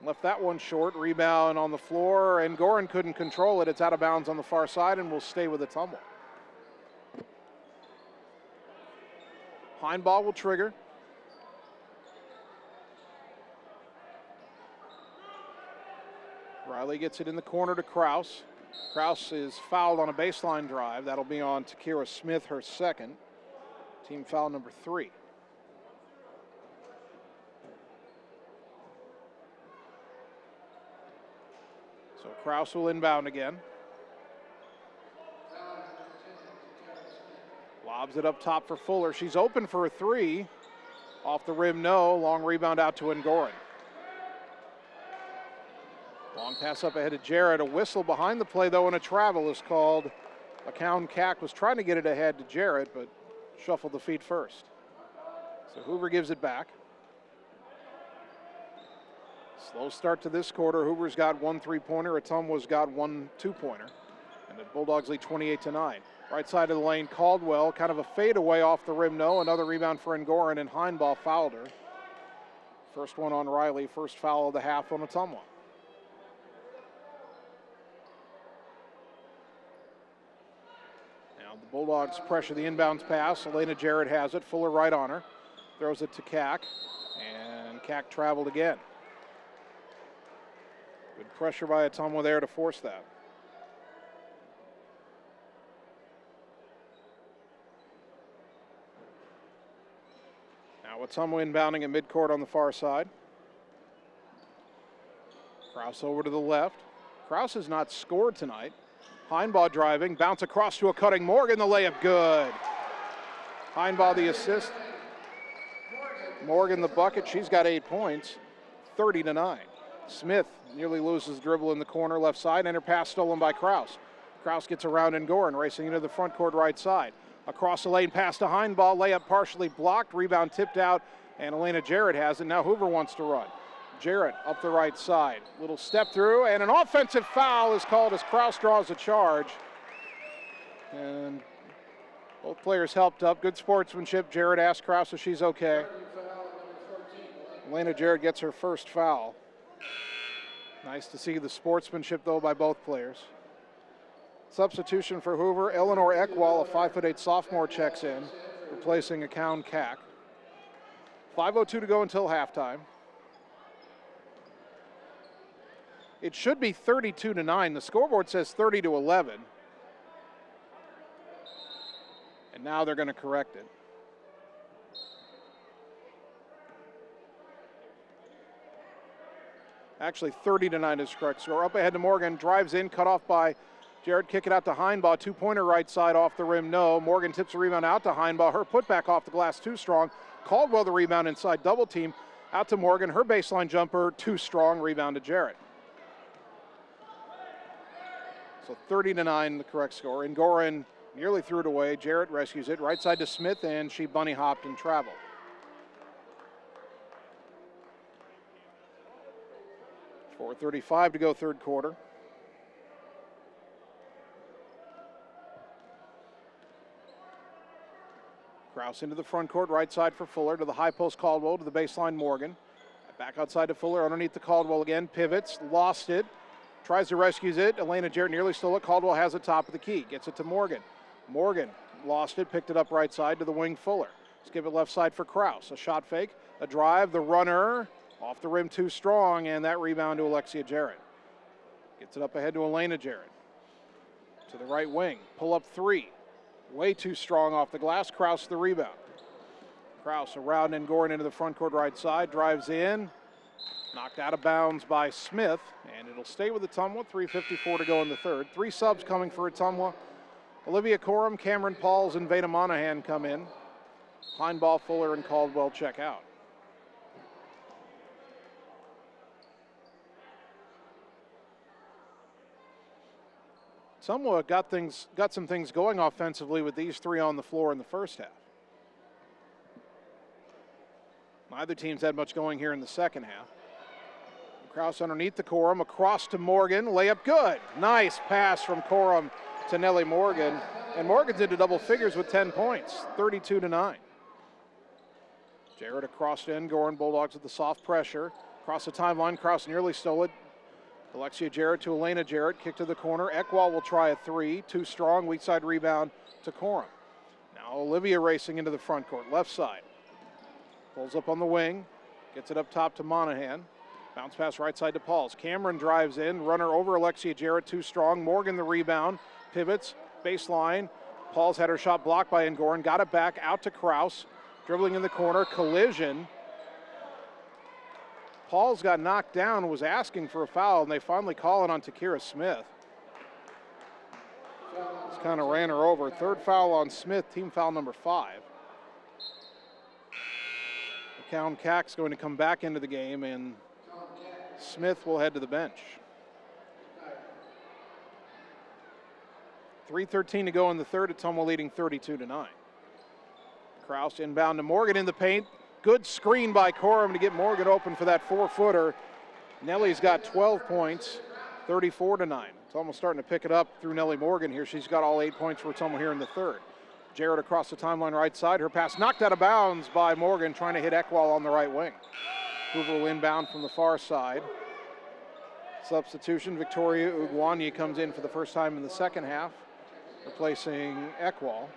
S2: Left that one short. Rebound on the floor, and Ngoran couldn't control it. It's out of bounds on the far side and will stay with Ottumwa. Heinbaugh will trigger. Riley gets it in the corner to Kraus. Kraus is fouled on a baseline drive. That'll be on Takira Smith, her second. Team foul number 3. So Kraus will inbound again. Lobs it up top for Fuller. She's open for a 3. Off the rim, no. Long rebound out to Ngoran. Long pass up ahead to Jarrett. A whistle behind the play, though, and a travel is called. Akaun Kak was trying to get it ahead to Jarrett, but shuffled the feet first. So Hoover gives it back. Slow start to this quarter. Hoover's got 1 3-pointer. Ottumwa's got 1 2-pointer. And the Bulldogs lead 28-9. Right side of the lane, Caldwell, kind of a fadeaway off the rim, no. Another rebound for Ngoran, and Heinbaugh fouled her. First one on Riley, first foul of the half on Ottumwa. The Bulldogs pressure the inbounds pass. Elena Jarrett has it. Fuller right on her. Throws it to Kak. And Kak traveled again. Good pressure by Ottumwa there to force that. Now Ottumwa inbounding at midcourt on the far side. Kraus over to the left. Kraus has not scored tonight. Heinbaugh driving, bounce across to a cutting Morgan, the layup good. Heinbaugh the assist. Morgan the bucket, she's got 8 points, 30-9. Smith nearly loses dribble in the corner left side, and her pass stolen by Kraus. Kraus gets around Ngoran, racing into the front court right side. Across the lane, pass to Heinbaugh, layup partially blocked, rebound tipped out, and Elena Jarrett has it. Now Hoover wants to run. Jarrett up the right side. Little step through, and an offensive foul is called as Kraus draws a charge. And both players helped up. Good sportsmanship. Jarrett asked Kraus if she's okay. Elena Jarrett gets her first foul. Nice to see the sportsmanship, though, by both players. Substitution for Hoover. Eleanor Eckwall, a 5'8" sophomore, checks in, replacing Akaun Kak. 5:02 to go until halftime. It should be 32-9. The scoreboard says 30-11. And now they're going to correct it. Actually, 30-9 is correct score. Up ahead to Morgan, drives in, cut off by Jarrett. Kick it out to Heinbaugh, two-pointer right side off the rim, no. Morgan tips the rebound out to Heinbaugh. Her putback off the glass, too strong. Caldwell the rebound inside, double team. Out to Morgan, her baseline jumper, too strong, rebound to Jarrett. So 30-9 the correct score. And Gorin nearly threw it away. Jarrett rescues it, right side to Smith, and she bunny hopped and traveled. .4:35 to go third quarter. Kraus into the front court, right side for Fuller, to the high post Caldwell, to the baseline Morgan. Back outside to Fuller, underneath to Caldwell again, pivots, lost it, tries to rescue it. Elena Jarrett nearly stole it. Caldwell has it top of the key, gets it to Morgan. Morgan lost it, picked it up right side to the wing Fuller. Skip it left side for Kraus. A shot fake, a drive, the runner, off the rim too strong, and that rebound to Alexia Jarrett. Gets it up ahead to Elena Jarrett. To the right wing, pull up three. Way too strong off the glass. Kraus the rebound. Kraus around and Gorin into the front court right side. Drives in. Knocked out of bounds by Smith. And it'll stay with Ottumwa. 3:54 to go in the third. Three subs coming for Ottumwa. Olivia Corum, Cameron Pauls, and Veda Monahan come in. Heinbaugh, Fuller, and Caldwell check out. Ottumwa got some things going offensively with these three on the floor in the first half. Neither team's had much going here in the second half. Kraus underneath the Corum, across to Morgan, layup good. Nice pass from Corum to Nellie Morgan, and Morgan's into double figures with 10 points, 32-9. Jarrett across to end, Gorin Bulldogs with the soft pressure. Across the timeline, Kraus nearly stole it. Alexia Jarrett to Elena Jarrett, kick to the corner. Ekwall will try a three, too strong, weak side rebound to Corum. Now Olivia racing into the front court, left side. Pulls up on the wing, gets it up top to Monahan. Bounce pass right side to Pauls. Cameron drives in, runner over Alexia Jarrett, too strong. Morgan the rebound, pivots, baseline. Pauls had her shot blocked by Ngoran, got it back out to Kraus. Dribbling in the corner, collision. Pauls got knocked down and was asking for a foul, and they finally call it on Takira Smith. Just kind of ran her over. Third foul on Smith, team foul number 5. McCown Cack's going to come back into the game, and Smith will head to the bench. 3:13 to go in the third. Ottumwa leading 32-9. Kraus inbound to Morgan in the paint. Good screen by Corum to get Morgan open for that 4-footer. Nellie's got 12 points, 34-9. Ottumwa starting to pick it up through Nellie Morgan here. She's got all 8 points for Ottumwa here in the third. Jarrett across the timeline right side. Her pass knocked out of bounds by Morgan, trying to hit Ekwall on the right wing. Hoover will inbound from the far side. Substitution, Victoria Ugwanye comes in for the first time in the second half, replacing Ekwall.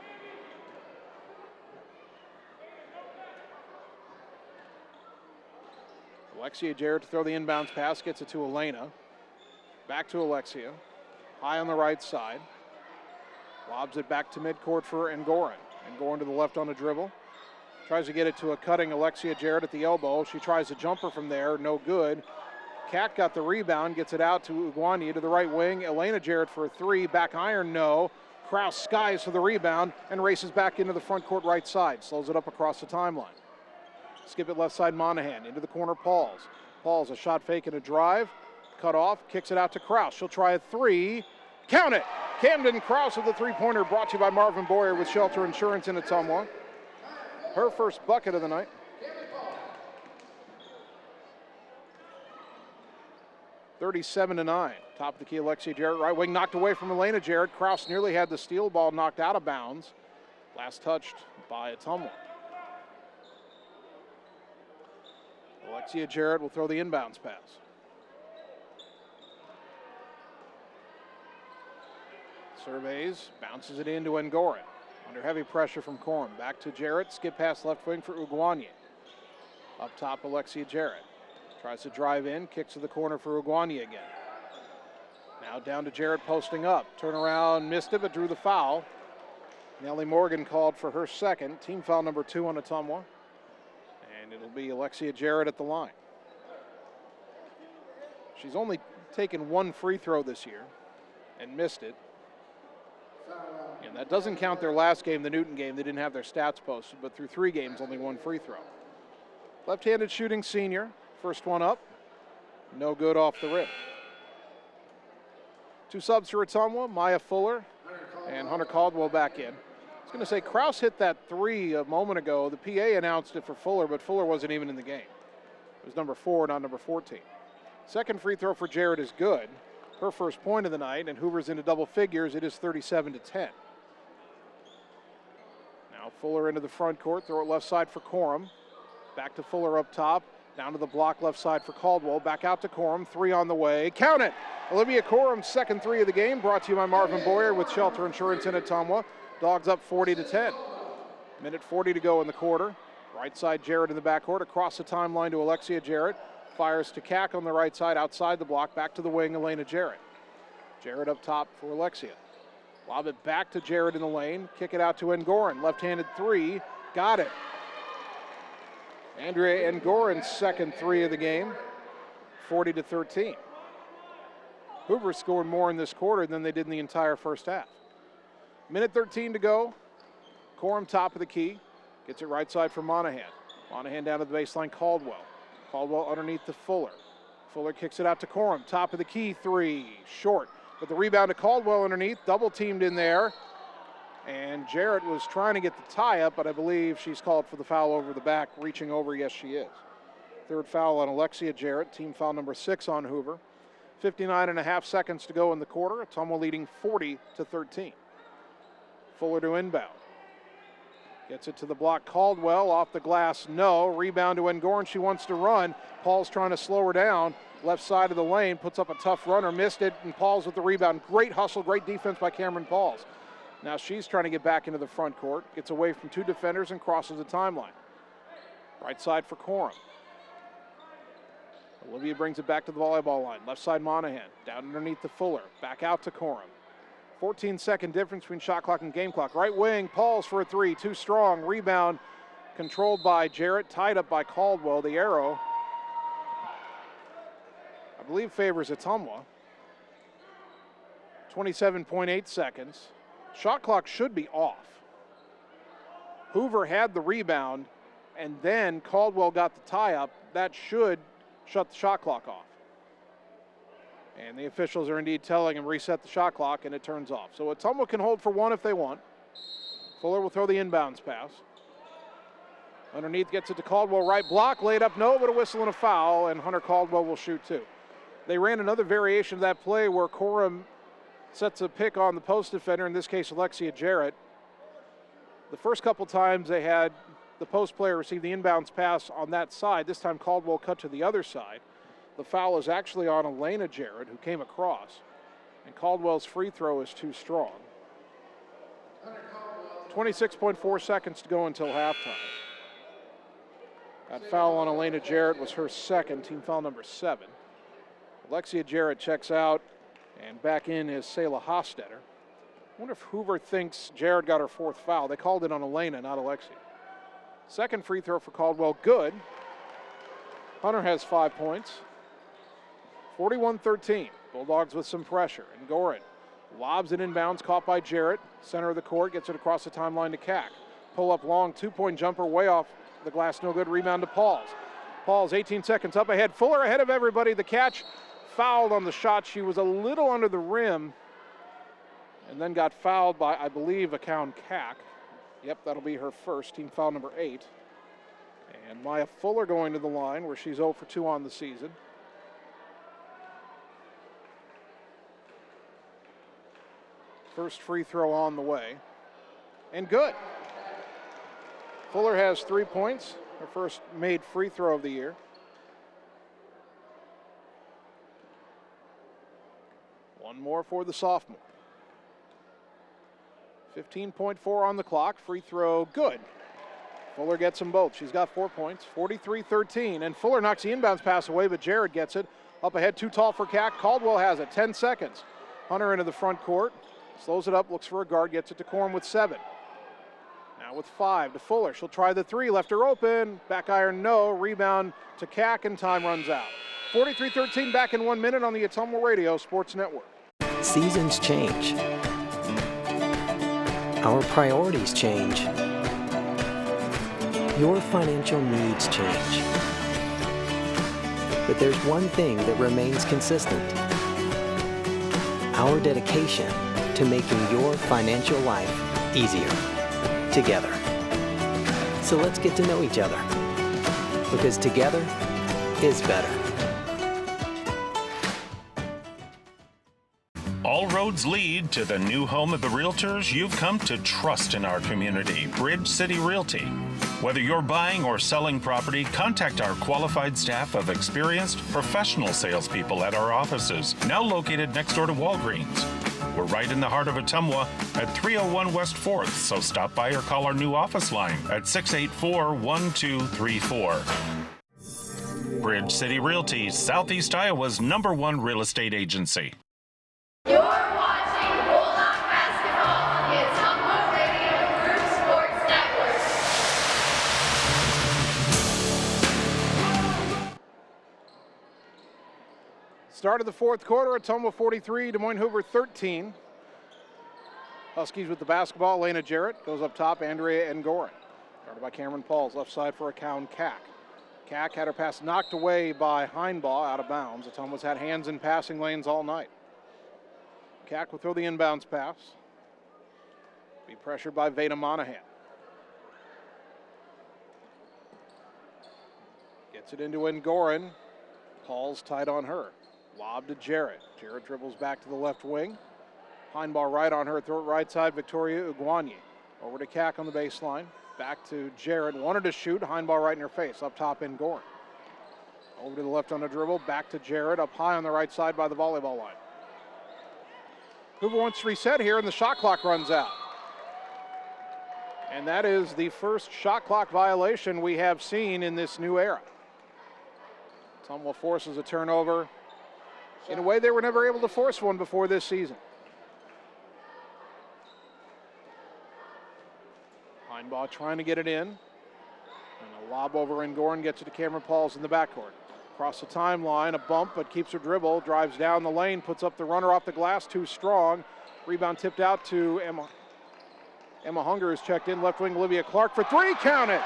S2: Alexia Jarrett to throw the inbounds pass, gets it to Elena. Back to Alexia, high on the right side. Lobs it back to midcourt for Ngoran. Ngoran to the left on a dribble. Tries to get it to a cutting Alexia Jarrett at the elbow. She tries a jumper from there, no good. Cat got the rebound, gets it out to Ugwanye to the right wing. Elena Jarrett for a three, back iron, no. Kraus skies for the rebound and races back into the front court right side. Slows it up across the timeline. Skip it left side, Monahan, into the corner, Pauls. Pauls, a shot fake and a drive. Cut off, kicks it out to Kraus. She'll try a three. Count it! Camden Kraus with the three-pointer, brought to you by Marvin Boyer with Shelter Insurance in Ottumwa. Her first bucket of the night. $37-9. Top of the key, Alexia Jarrett, right wing, knocked away from Elena Jarrett. Kraus nearly had the steal ball knocked out of bounds. Last touched by Ottumwa. Alexia Jarrett will throw the inbounds pass. Surveys, bounces it into Ngoran. Under heavy pressure from Corum. Back to Jarrett, skip pass left wing for Ugwanye. Up top, Alexia Jarrett. Tries to drive in, kicks to the corner for Ugwanye again. Now down to Jarrett posting up. Turn around, missed it, but drew the foul. Nellie Morgan called for her second, team foul number 2 on Ottumwa. And it'll be Alexia Jarrett at the line. She's only taken 1 free throw this year and missed it. And that doesn't count their last game, the Newton game. They didn't have their stats posted, but through 3 games, only 1 free throw. Left-handed shooting senior, first one up, no good off the rim. 2 subs for Ottumwa, Maya Fuller and Hunter Caldwell back in. I was going to say, Kraus hit that 3 a moment ago. The PA announced it for Fuller, but Fuller wasn't even in the game. It was number 4, not number 14. Second free throw for Jarrett is good. Her first point of the night, and Hoover's into double figures. It is 37-10. Now Fuller into the front court, throw it left side for Corum. Back to Fuller up top, down to the block left side for Caldwell. Back out to Corum, 3 on the way. Count it! Olivia Corum's second 3 of the game, brought to you by Marvin Boyer with Shelter Insurance in Ottumwa. Dogs up 40-10. Minute 40 to go in the quarter. Right side Jarrett in the backcourt, across the timeline to Alexia Jarrett. Fires to Cack on the right side, outside the block, back to the wing, Elena Jarrett. Jarrett up top for Alexia. Lob it back to Jarrett in the lane, kick it out to Ngoran. Left-handed 3, got it. Andrea Ngoran's second 3 of the game, 40-13. Hoover scored more in this quarter than they did in the entire first half. Minute 13 to go. Corum top of the key. Gets it right side for Monahan. Monahan down to the baseline, Caldwell. Caldwell underneath to Fuller. Fuller kicks it out to Corum. Top of the key, 3, short. But the rebound to Caldwell underneath, double teamed in there. And Jarrett was trying to get the tie up, but I believe she's called for the foul over the back. Reaching over, yes she is. Third foul on Alexia Jarrett, team foul number 6 on Hoover. 59.5 seconds to go in the quarter. Ottumwa leading 40-13. Fuller to inbound. Gets it to the block. Caldwell off the glass, no. Rebound to Ngoran. She wants to run. Paul's trying to slow her down. Left side of the lane, puts up a tough runner, missed it, and Paul's with the rebound. Great hustle, great defense by Cameron Pauls. Now she's trying to get back into the front court. Gets away from 2 defenders and crosses the timeline. Right side for Corum. Olivia brings it back to the volleyball line. Left side Monahan. Down underneath to Fuller. Back out to Corum. 14-second difference between shot clock and game clock. Right wing, Pauls for a 3. Too strong. Rebound controlled by Jarrett. Tied up by Caldwell. The arrow, I believe, favors Ottumwa. 27.8 seconds. Shot clock should be off. Hoover had the rebound, and then Caldwell got the tie-up. That should shut the shot clock off. And the officials are indeed telling him reset the shot clock, and it turns off. So Ottumwa can hold for 1 if they want. Fuller will throw the inbounds pass. Underneath gets it to Caldwell, right block, laid up, no, but a whistle and a foul, and Hunter Caldwell will shoot 2. They ran another variation of that play where Corum sets a pick on the post defender, in this case Alexia Jarrett. The first couple times they had the post player receive the inbounds pass on that side. This time Caldwell cut to the other side. The foul is actually on Elena Jarrett, who came across, and Caldwell's free throw is too strong. 26.4 seconds to go until halftime. That foul on Elena Jarrett was her second, team foul number 7. Alexia Jarrett checks out, and back in is Selah Hofstetter. I wonder if Hoover thinks Jarrett got her 4th foul. They called it on Elena, not Alexia. Second free throw for Caldwell, good. Hunter has 5 points. 41-13, Bulldogs with some pressure. And Ngoran lobs it inbounds, caught by Jarrett. Center of the court, gets it across the timeline to Cack. Pull up long, 2-point jumper way off the glass, no good. Rebound to Pauls. Pauls, 18 seconds up ahead. Fuller ahead of everybody. The catch, fouled on the shot. She was a little under the rim and then got fouled by, I believe, Akaun Cack. Yep, that'll be her first, team foul number 8. And Maya Fuller going to the line where she's 0 for 2 on the season. First free throw on the way. And good. Fuller has 3 points, her first made free throw of the year. One more for the sophomore. 15.4 on the clock. Free throw, good. Fuller gets them both. She's got 4 points, 43-13. And Fuller knocks the inbounds pass away, but Jarrett gets it. Up ahead, too tall for Cack. Caldwell has it, 10 seconds. Hunter into the front court. Slows it up, looks for a guard, gets it to Corum with 7. Now with 5 to Fuller. She'll try the 3, left her open. Back iron, no. Rebound to Cack, and time runs out. 43-13 back in 1 minute on the Ottumwa Radio Sports Network.
S3: Seasons change. Our priorities change. Your financial needs change. But there's one thing that remains consistent. Our dedication to making your financial life easier together. So let's get to know each other, because together is better.
S4: All roads lead to the new home of the realtors you've come to trust in our community, Bridge City Realty. Whether you're buying or selling property, contact our qualified staff of experienced professional salespeople at our offices, now located next door to Walgreens. We're right in the heart of Ottumwa at 301 West 4th, so stop by or call our new office line at 684-1234. Bridge City Realty, Southeast Iowa's #1 real estate agency.
S7: You're watching Bulldog Basketball on the Ottumwa Radio Group Sports Network.
S2: Start of the fourth quarter, Ottumwa 43, Des Moines Hoover 13. Huskies with the basketball. Elena Jarrett goes up top. Andrea Ngoran. Started by Cameron Pauls, left side for Akaun Cack. Cack had her pass knocked away by Heinbaugh out of bounds. Ottumwa's had hands in passing lanes all night. Cack will throw the inbounds pass. Be pressured by Veda Monahan. Gets it into Ngoran. Paul's tight on her. Lob to Jarrett. Jarrett dribbles back to the left wing. Heinbaugh right on her, throw it right side, Victoria Ugwanye. Over to Cack on the baseline. Back to Jarrett. Wanted to shoot. Heinbaugh right in her face. Up top Ngoran. Over to the left on a dribble. Back to Jarrett. Up high on the right side by the volleyball line. Hoover wants to reset here, and the shot clock runs out. And that is the first shot clock violation we have seen in this new era. Ottumwa forces a turnover in a way they were never able to force one before this season. Heinbaugh trying to get it in. And a lob over Ngoran gets it to Cameron Pauls in the backcourt. Across the timeline, a bump, but keeps her dribble, drives down the lane, puts up the runner off the glass, too strong. Rebound tipped out to Emma. Emma Hunger is checked in, left wing Olivia Clark for 3, count it!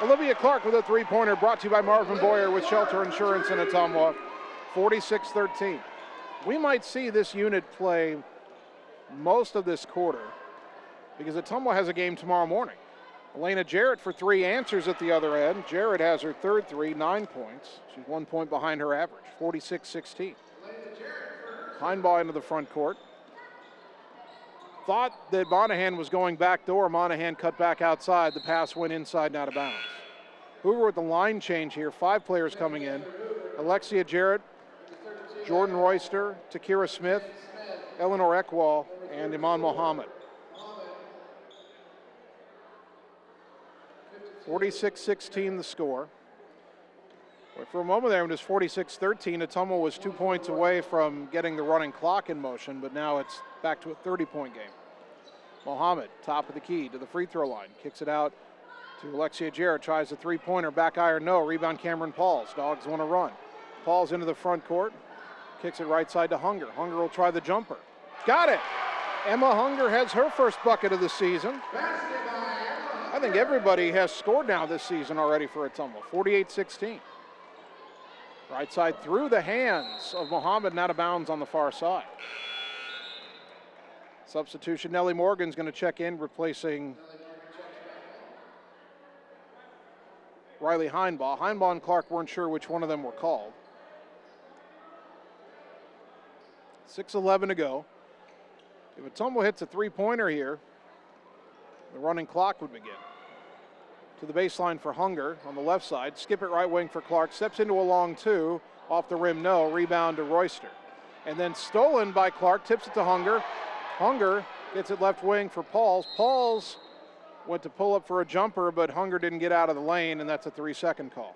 S2: Olivia Clark with a 3-pointer, brought to you by Marvin Boyer with Shelter Insurance in Ottumwa, 46-13. We might see this unit play most of this quarter because Ottumwa has a game tomorrow morning. Elena Jarrett for 3 answers at the other end. Jarrett has her third 3, 9 points. She's 1 point behind her average, 46-16. Heinbaugh into the front court. Thought that Monahan was going back door. Monahan cut back outside. The pass went inside and out of bounds. Hoover with the line change here. 5 players coming in. Alexia Jarrett, Jordan Royster, Takira Smith, Eleanor Ekwall, and Iman Mohammed. 46-16 the score. But for a moment there, when it was 46-13, Ottumwa was 2 points away from getting the running clock in motion, but now it's back to a 30-point game. Mohammed, top of the key to the free throw line, kicks it out to Alexia Jarrett, tries a 3-pointer, back iron, no, rebound Cameron Pauls. Dogs want to run. Pauls into the front court, kicks it right side to Hunger. Hunger will try the jumper. Got it! Emma Hunger has her first bucket of the season. I think everybody has scored now this season already for Ottumwa, 48-16. Right side through the hands of Mohammed and out of bounds on the far side. Substitution, Nellie Morgan's going to check in, replacing Riley Heinbaugh. Heinbaugh and Clark weren't sure which one of them were called. 6:11 to go. If Ottumwa hits a 3-pointer here, the running clock would begin. To the baseline for Hunger on the left side. Skip it right wing for Clark. Steps into a long 2. Off the rim, no. Rebound to Royster. And then stolen by Clark. Tips it to Hunger. Hunger gets it left wing for Pauls. Pauls went to pull up for a jumper, but Hunger didn't get out of the lane, and that's a 3-second call.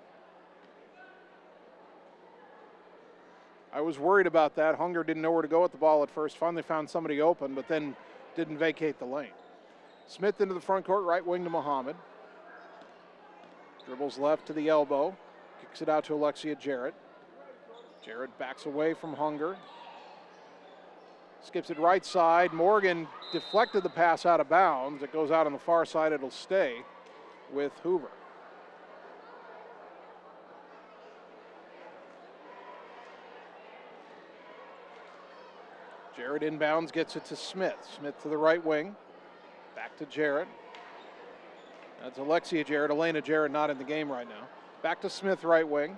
S2: I was worried about that. Hunger didn't know where to go with the ball at first. Finally found somebody open, but then didn't vacate the lane. Smith into the front court, right wing to Muhammad. Dribbles left to the elbow. Kicks it out to Alexia Jarrett. Jarrett backs away from Hunger. Skips it right side. Morgan deflected the pass out of bounds. It goes out on the far side. It'll stay with Hoover. Jarrett inbounds, gets it to Smith. Smith to the right wing. Back to Jarrett. That's Alexia Jarrett. Elena Jarrett not in the game right now. Back to Smith, right wing.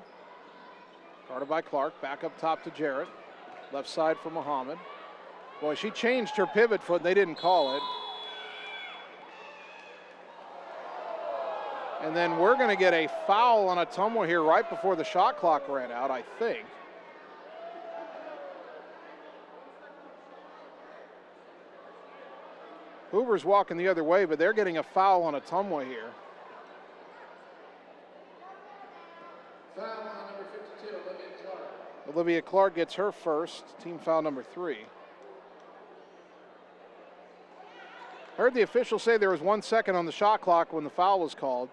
S2: Guarded by Clark. Back up top to Jarrett. Left side for Muhammad. Boy, she changed her pivot foot. They didn't call it. And then we're going to get a foul on Ottumwa here right before the shot clock ran out, I think. Hoover's walking the other way, but they're getting a foul on Ottumwa here.
S19: Foul on number 52, Olivia Clark.
S2: Olivia Clark gets her first, team foul number 3. Heard the officials say there was 1 second on the shot clock when the foul was called.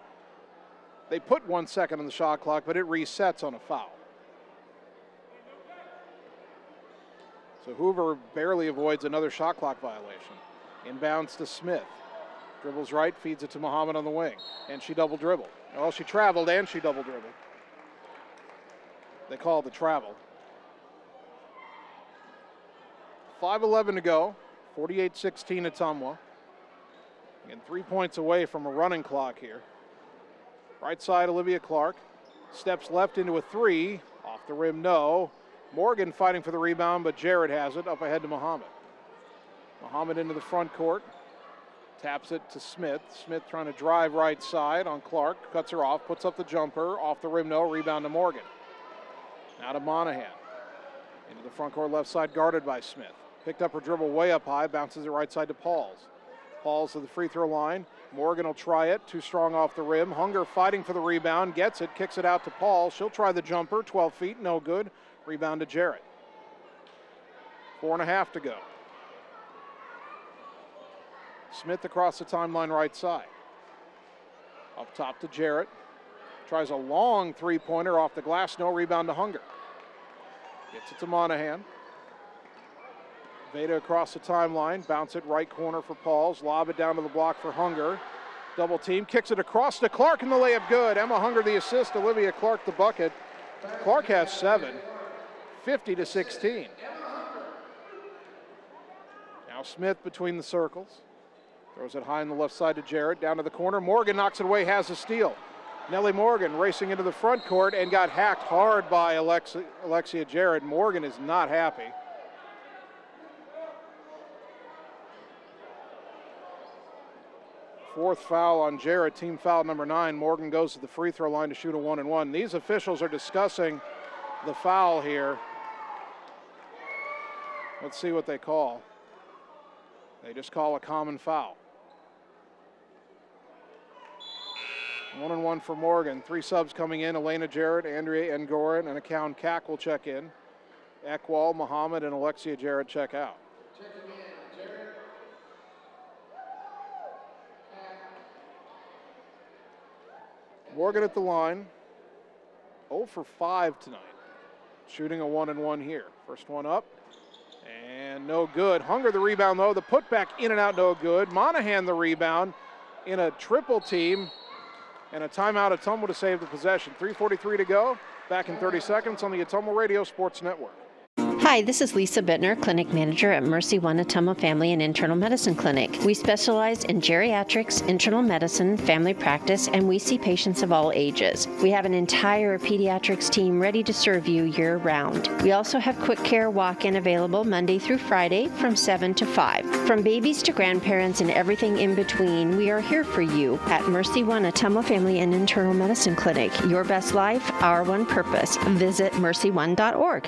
S2: They put 1 second on the shot clock, but it resets on a foul. So Hoover barely avoids another shot clock violation. Inbounds to Smith. Dribbles right, feeds it to Muhammad on the wing. And she double dribbled. Well, she traveled and she double dribbled. They call it the travel. 5:11 to go. 48-16 Ottumwa. Again, 3 points away from a running clock here. Right side, Olivia Clark. Steps left into a 3. Off the rim, no. Morgan fighting for the rebound, but Jarrett has it. Up ahead to Muhammad. Muhammad into the front court. Taps it to Smith. Smith trying to drive right side on Clark. Cuts her off. Puts up the jumper. Off the rim, no. Rebound to Morgan. Now to Monahan. Into the front court left side, guarded by Smith. Picked up her dribble way up high. Bounces it right side to Pauls. Pauls to the free throw line. Morgan will try it. Too strong off the rim. Hunger fighting for the rebound. Gets it. Kicks it out to Paul. She'll try the jumper. 12 feet. No good. Rebound to Jarrett. 4.5 to go. Smith across the timeline right side. Up top to Jarrett. Tries a long three-pointer off the glass. No. Rebound to Hunger. Gets it to Monahan. Veda across the timeline. Bounce it right corner for Pauls. Lob it down to the block for Hunger. Double team. Kicks it across to Clark and the layup good. Emma Hunger the assist. Olivia Clark the bucket. Clark has 7. 50-16. Now Smith between the circles. Throws it high on the left side to Jarrett. Down to the corner. Morgan knocks it away. Has a steal. Nellie Morgan racing into the front court and got hacked hard by Alexia Jarrett. Morgan is not happy. Fourth foul on Jarrett, team foul number 9. Morgan goes to the free throw line to shoot a 1-and-1. These officials are discussing the foul here. Let's see what they call. They just call a common foul. 1-and-1 for Morgan. 3 subs coming in. Elena Jarrett, Andrea Engoran, and Akown Kak will check in. Ekwal, Muhammad, and Alexia Jarrett check out.
S19: Checking in, Jarrett.
S2: Morgan at the line. 0 for 5 tonight. Shooting a 1-and-1 here. First one up. And no good. Hunger the rebound though. The putback in and out, no good. Monahan the rebound in a triple team. And a timeout at Ottumwa to save the possession. 3:43 to go. Back in 30 seconds on the Ottumwa Radio Sports Network.
S10: Hi, this is Lisa Bittner, Clinic Manager at Mercy One Ottumwa Family and Internal Medicine Clinic. We specialize in geriatrics, internal medicine, family practice, and we see patients of all ages. We have an entire pediatrics team ready to serve you year-round. We also have quick care walk-in available Monday through Friday from 7 to 5. From babies to grandparents and everything in between, we are here for you at Mercy One Ottumwa Family and Internal Medicine Clinic. Your best life, our one purpose. Visit mercy1.org.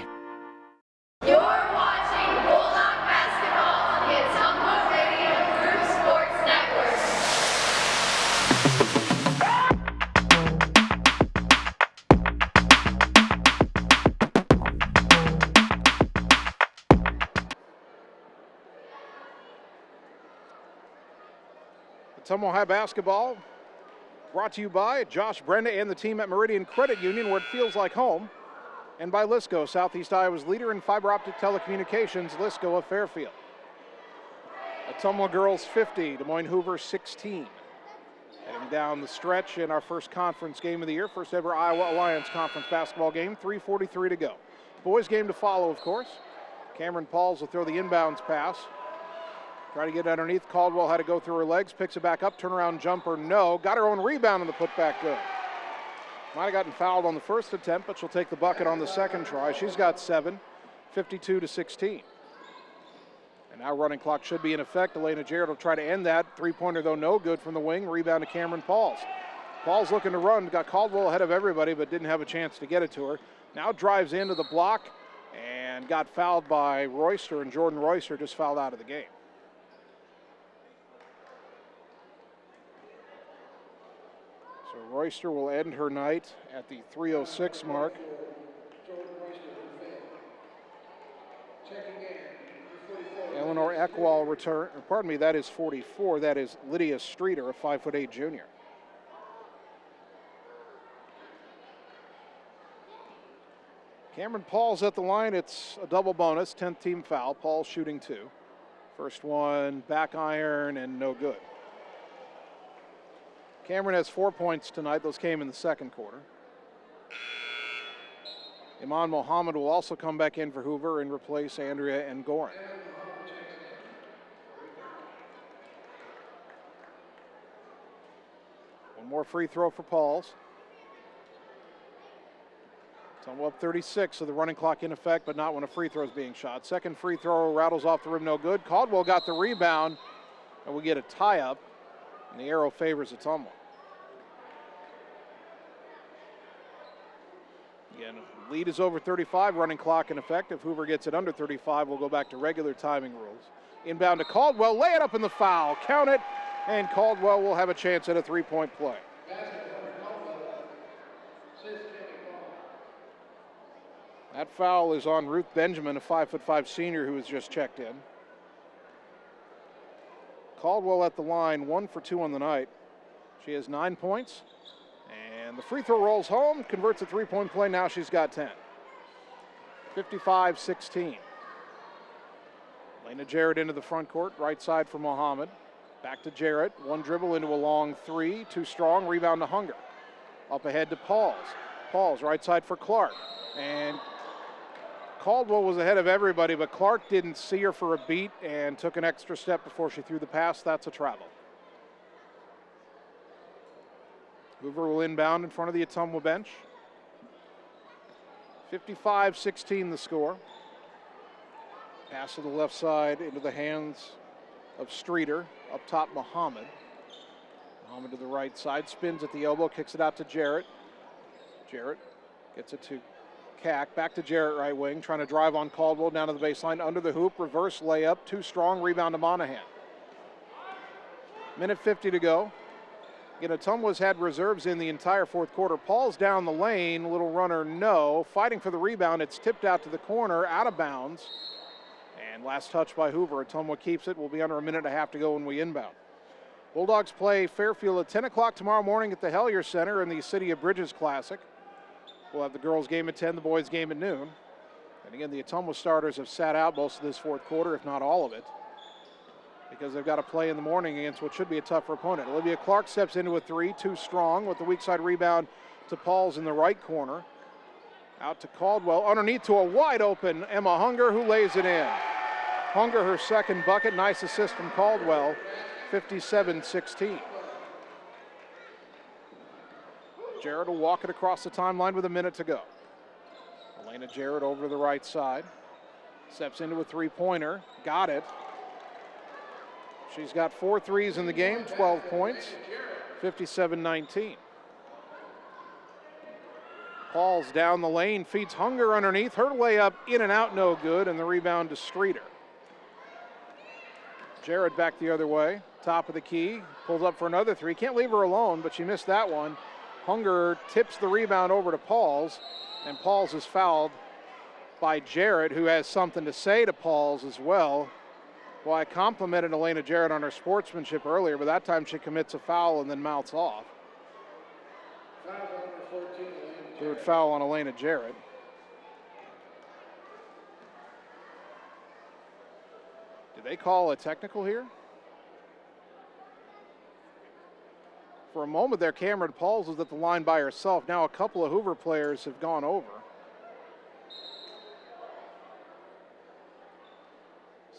S7: You're watching Bulldog Basketball on the Ottumwa Radio Group Sports Network.
S2: Ottumwa High basketball brought to you by Josh Brenda and the team at Meridian Credit Union, where it feels like home, and by Lisco, Southeast Iowa's leader in fiber optic telecommunications, Lisco of Fairfield. Ottumwa girls 50, Des Moines Hoover 16. Heading down the stretch in our first conference game of the year, first ever Iowa Alliance Conference basketball game, 3:43 to go. Boys game to follow, of course. Cameron Pauls will throw the inbounds pass. Try to get underneath. Caldwell had to go through her legs, picks it back up, turnaround jumper, no. Got her own rebound on the putback, good. Might have gotten fouled on the first attempt, but she'll take the bucket on the second try. She's got 7, 52 to 16. And now running clock should be in effect. Elena Jarrett will try to end that. Three-pointer, though, no good from the wing. Rebound to Cameron Pauls. Pauls looking to run. Got Caldwell ahead of everybody, but didn't have a chance to get it to her. Now drives into the block and got fouled by Royster, and Jordan Royster just fouled out of the game. So Royster will end her night at the 3:06 mark. Eleanor Eckwall return, pardon me, that is 44. That is Lydia Streeter, a 5'8" junior. Cameron Paul's at the line. It's a double bonus, 10th team foul. Paul shooting 2. First one, back iron, and no good. Cameron has 4 points tonight. Those came in the second quarter. Iman Mohammed will also come back in for Hoover and replace Andrea Ngoran. One more free throw for Pauls. Ottumwa up 36, so the running clock in effect, but not when a free throw is being shot. Second free throw rattles off the rim, no good. Caldwell got the rebound, and we get a tie-up, and the arrow favors Ottumwa. Again, lead is over 35, running clock in effect. If Hoover gets it under 35, we'll go back to regular timing rules. Inbound to Caldwell, lay it up in the foul, count it, and Caldwell will have a chance at a three-point play. That foul is on Ruth Benjamin, a 5'5" senior who has just checked in. Caldwell at the line, 1 for 2 on the night. She has 9 points. And the free throw rolls home, converts a three-point play. Now she's got 10. 55-16. Elena Jarrett into the front court, right side for Mohammed. Back to Jarrett, one dribble into a long three, too strong, rebound to Hunger. Up ahead to Pauls. Pauls, right side for Clark. And Caldwell was ahead of everybody, but Clark didn't see her for a beat and took an extra step before she threw the pass. That's a travel. Hoover will inbound in front of the Ottumwa bench. 55-16 the score. Pass to the left side into the hands of Streeter. Up top, Muhammad. Muhammad to the right side, spins at the elbow, kicks it out to Jarrett. Jarrett gets it to Cack. Back to Jarrett, right wing, trying to drive on Caldwell down to the baseline, under the hoop, reverse layup, too strong, rebound to Monahan. Minute 50 to go. Again, Ottumwa's had reserves in the entire fourth quarter. Paul's down the lane, little runner, no. Fighting for the rebound, it's tipped out to the corner, out of bounds. And last touch by Hoover. Ottumwa keeps it. We'll be under a minute and a half to go when we inbound. Bulldogs play Fairfield at 10 o'clock tomorrow morning at the Hellier Center in the City of Bridges Classic. We'll have the girls' game at 10, the boys' game at noon. And again, the Ottumwa starters have sat out most of this fourth quarter, if not all of it, because they've got to play in the morning against what should be a tougher opponent. Olivia Clark steps into a three, too strong, with the weak side rebound to Pauls in the right corner. Out to Caldwell, underneath to a wide open Emma Hunger, who lays it in. Hunger, her second bucket, nice assist from Caldwell, 57-16. Jarrett will walk it across the timeline with a minute to go. Elena Jarrett over to the right side. Steps into a three-pointer, got it. She's got 4 threes in the game, 12 points, 57-19. Pauls down the lane, feeds Hunger underneath. Her layup in and out, no good, and the rebound to Streeter. Jarrett back the other way, top of the key, pulls up for another three. Can't leave her alone, but she missed that one. Hunger tips the rebound over to Pauls, and Pauls is fouled by Jarrett, who has something to say to Pauls as well. Well, I complimented Elena Jarrett on her sportsmanship earlier, but that time she commits a foul and then mouths off. Third foul on Elena Jarrett. Did they call a technical here? For a moment there, Cameron Pauls was at the line by herself. Now a couple of Hoover players have gone over.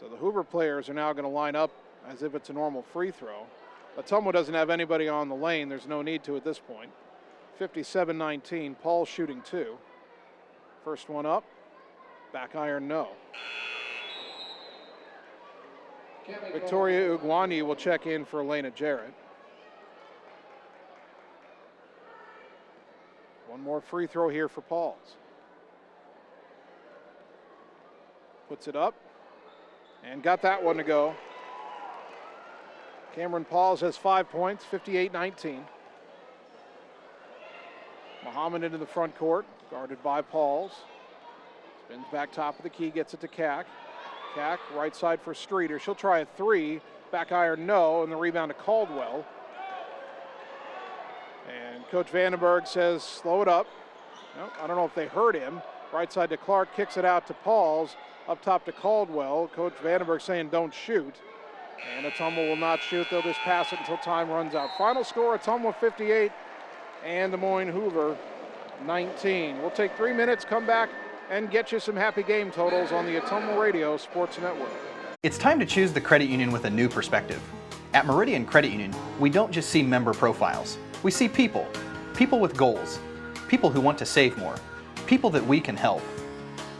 S2: So the Hoover players are now going to line up as if it's a normal free throw. Ottumwa doesn't have anybody on the lane. There's no need to at this point. 57-19, Paul shooting two. First one up, back iron no. Victoria Ugwani will check in for Elena Jarrett. One more free throw here for Pauls. Puts it up and got that one to go. Cameron Pauls has 5 points, 58-19. Muhammad into the front court, guarded by Pauls. Spins back top of the key, gets it to Cack. Cack, right side for Streeter. She'll try a three. Back iron, no, and the rebound to Caldwell. And Coach Vandenberg says, slow it up. No, I don't know if they heard him. Right side to Clark, kicks it out to Pauls. Up top to Caldwell. Coach Vandenberg saying don't shoot. And Ottumwa will not shoot. They'll just pass it until time runs out. Final score, Ottumwa 58 and Des Moines Hoover 19. We'll take 3 minutes, come back, and get you some happy game totals on the Ottumwa Radio Sports Network.
S5: It's time to choose the credit union with a new perspective. At Meridian Credit Union, we don't just see member profiles. We see people. People with goals. People who want to save more. People that we can help.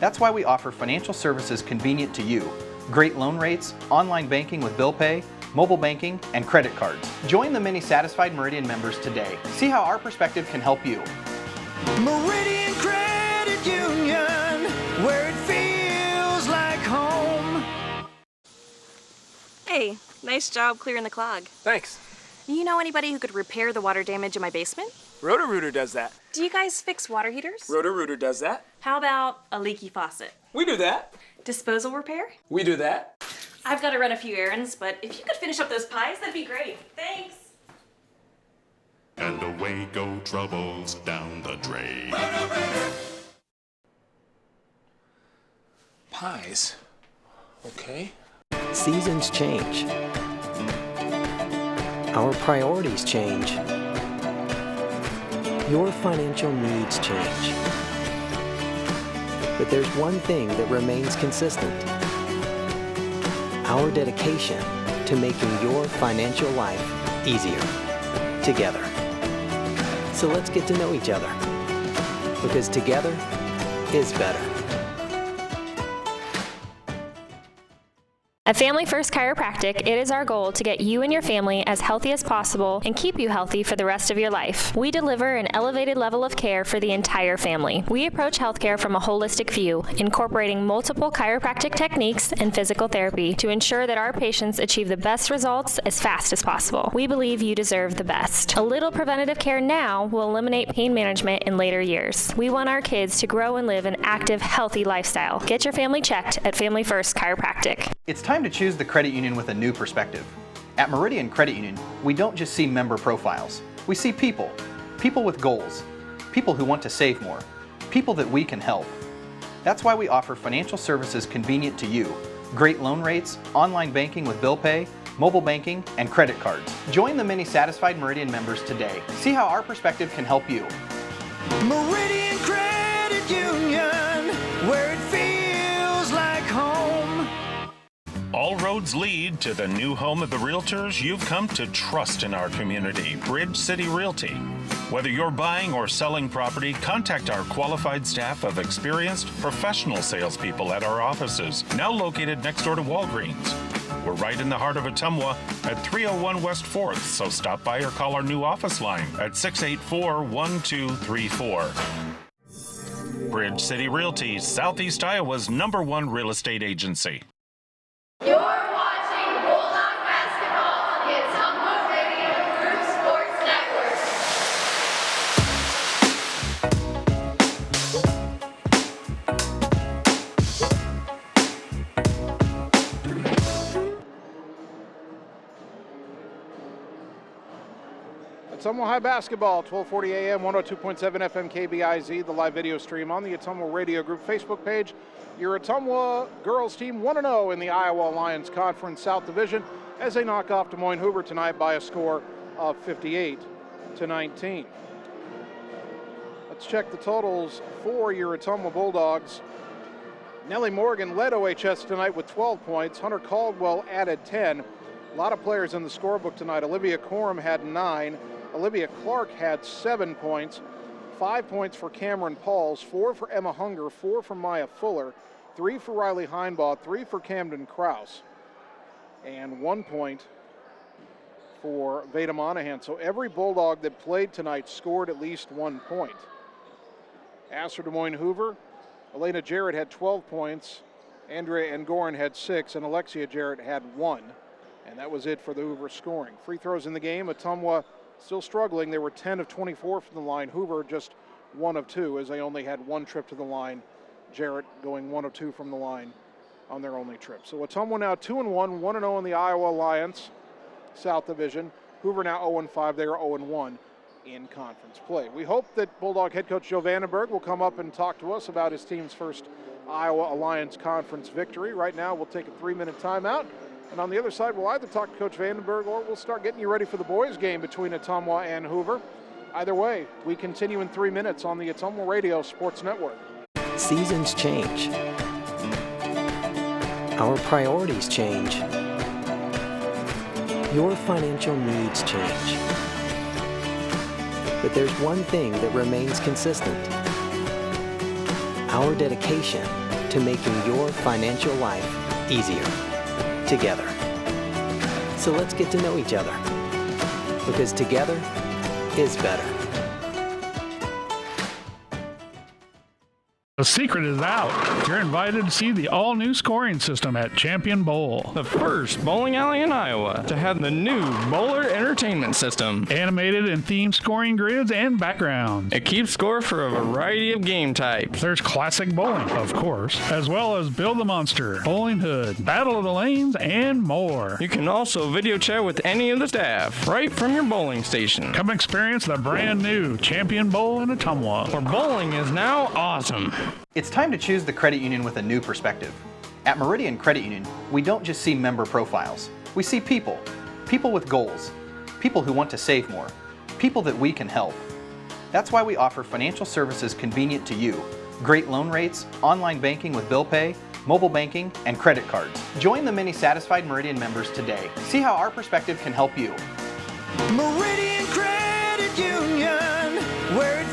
S5: That's why we offer financial services convenient to you. Great loan rates, online banking with bill pay, mobile banking, and credit cards. Join the many satisfied Meridian members today. See how our perspective can help you.
S6: Meridian Credit Union, where it feels like home.
S11: Hey, nice job clearing the clog.
S12: Thanks.
S11: You know anybody who could repair the water damage in my basement?
S12: Roto-Rooter does that.
S11: Do you guys fix water heaters?
S12: Roto-Rooter does that.
S11: How about a leaky faucet?
S12: We do that.
S11: Disposal repair?
S12: We do that.
S11: I've got to run a few errands, but if you could finish up those pies, that'd be great. Thanks.
S13: And away go troubles down the drain.
S12: Pies. Okay.
S3: Seasons change. Our priorities change. Your financial needs change. But there's one thing that remains consistent. Our dedication to making your financial life easier together. So let's get to know each other, because together is better.
S14: At Family First Chiropractic, it is our goal to get you and your family as healthy as possible and keep you healthy for the rest of your life. We deliver an elevated level of care for the entire family. We approach healthcare from a holistic view, incorporating multiple chiropractic techniques and physical therapy to ensure that our patients achieve the best results as fast as possible. We believe you deserve the best. A little preventative care now will eliminate pain management in later years. We want our kids to grow and live an active, healthy lifestyle. Get your family checked at Family First Chiropractic.
S5: It's time to choose the credit union with a new perspective. At Meridian Credit Union, we don't just see member profiles. We see people. People with goals. People who want to save more. People that we can help. That's why we offer financial services convenient to you. Great loan rates, online banking with bill pay, mobile banking, and credit cards. Join the many satisfied Meridian members today. See how our perspective can help you.
S6: Meridian Credit Union, where it feels like home.
S4: All roads lead to the new home of the realtors you've come to trust in our community, Bridge City Realty. Whether you're buying or selling property, contact our qualified staff of experienced professional salespeople at our offices, now located next door to Walgreens. We're right in the heart of Ottumwa at 301 West 4th, so stop by or call our new office line at 684-1234. Bridge City Realty, Southeast Iowa's #1 real estate agency.
S7: You're watching Bulldog Basketball on the Ottumwa Radio Group Sports Network.
S2: Ottumwa High Basketball, 1240 AM, 102.7 FM KBIZ, the live video stream on the Ottumwa Radio Group Facebook page. Your Ottumwa girls team 1-0 in the Iowa Alliance Conference South Division as they knock off Des Moines Hoover tonight by a score of 58-19. Let's check the totals for your Ottumwa Bulldogs. Nellie Morgan led OHS tonight with 12 points. Hunter Caldwell added 10. A lot of players in the scorebook tonight. Olivia Coram had 9. Olivia Clark had 7 points. 5 points for Cameron Pauls, 4 for Emma Hunger, 4 for Maya Fuller, 3 for Riley Heinbaugh, 3 for Camden Krause, and 1 point for Veda Monahan. So every Bulldog that played tonight scored at least 1 point. As for Des Moines Hoover, Elena Jarrett had 12 points, Andrea Angoran had 6, and Alexia Jarrett had 1. And that was it for the Hoover scoring. Free throws in the game. Ottumwa still struggling. They were 10 of 24 from the line. Hoover just 1 of 2 as they only had 1 trip to the line. Jarrett going 1 of 2 from the line on their only trip. So Ottumwa now 2-1, 1-0 in the Iowa Alliance South Division. Hoover now 0-5. They are 0-1 in conference play. We hope that Bulldog head coach Joe Vandenberg will come up and talk to us about his team's first Iowa Alliance Conference victory. Right now we'll take a 3-minute timeout. And on the other side, we'll either talk to Coach Vandenberg or we'll start getting you ready for the boys' game between Ottumwa and Hoover. Either way, we continue in 3 minutes on the Ottumwa Radio Sports Network.
S3: Seasons change. Our priorities change. Your financial needs change. But there's one thing that remains consistent. Our dedication to making your financial life easier. Together. So let's get to know each other, because together is better.
S15: The secret is out. You're invited to see the all-new scoring system at Champion Bowl.
S16: The first bowling alley in Iowa to have the new bowler entertainment system.
S15: Animated and themed scoring grids and backgrounds.
S16: It keeps score for a variety of game types.
S15: There's classic bowling, of course, as well as Build the Monster, Bowling Hood, Battle of the Lanes, and more.
S16: You can also video chat with any of the staff right from your bowling station.
S15: Come experience the brand new Champion Bowl in Ottumwa,
S16: where bowling is now awesome.
S5: It's time to choose the credit union with a new perspective. At Meridian Credit Union, we don't just see member profiles. We see people. People with goals. People who want to save more. People that we can help. That's why we offer financial services convenient to you. Great loan rates, online banking with bill pay, mobile banking, and credit cards. Join the many satisfied Meridian members today. See how our perspective can help you.
S6: Meridian Credit Union, where it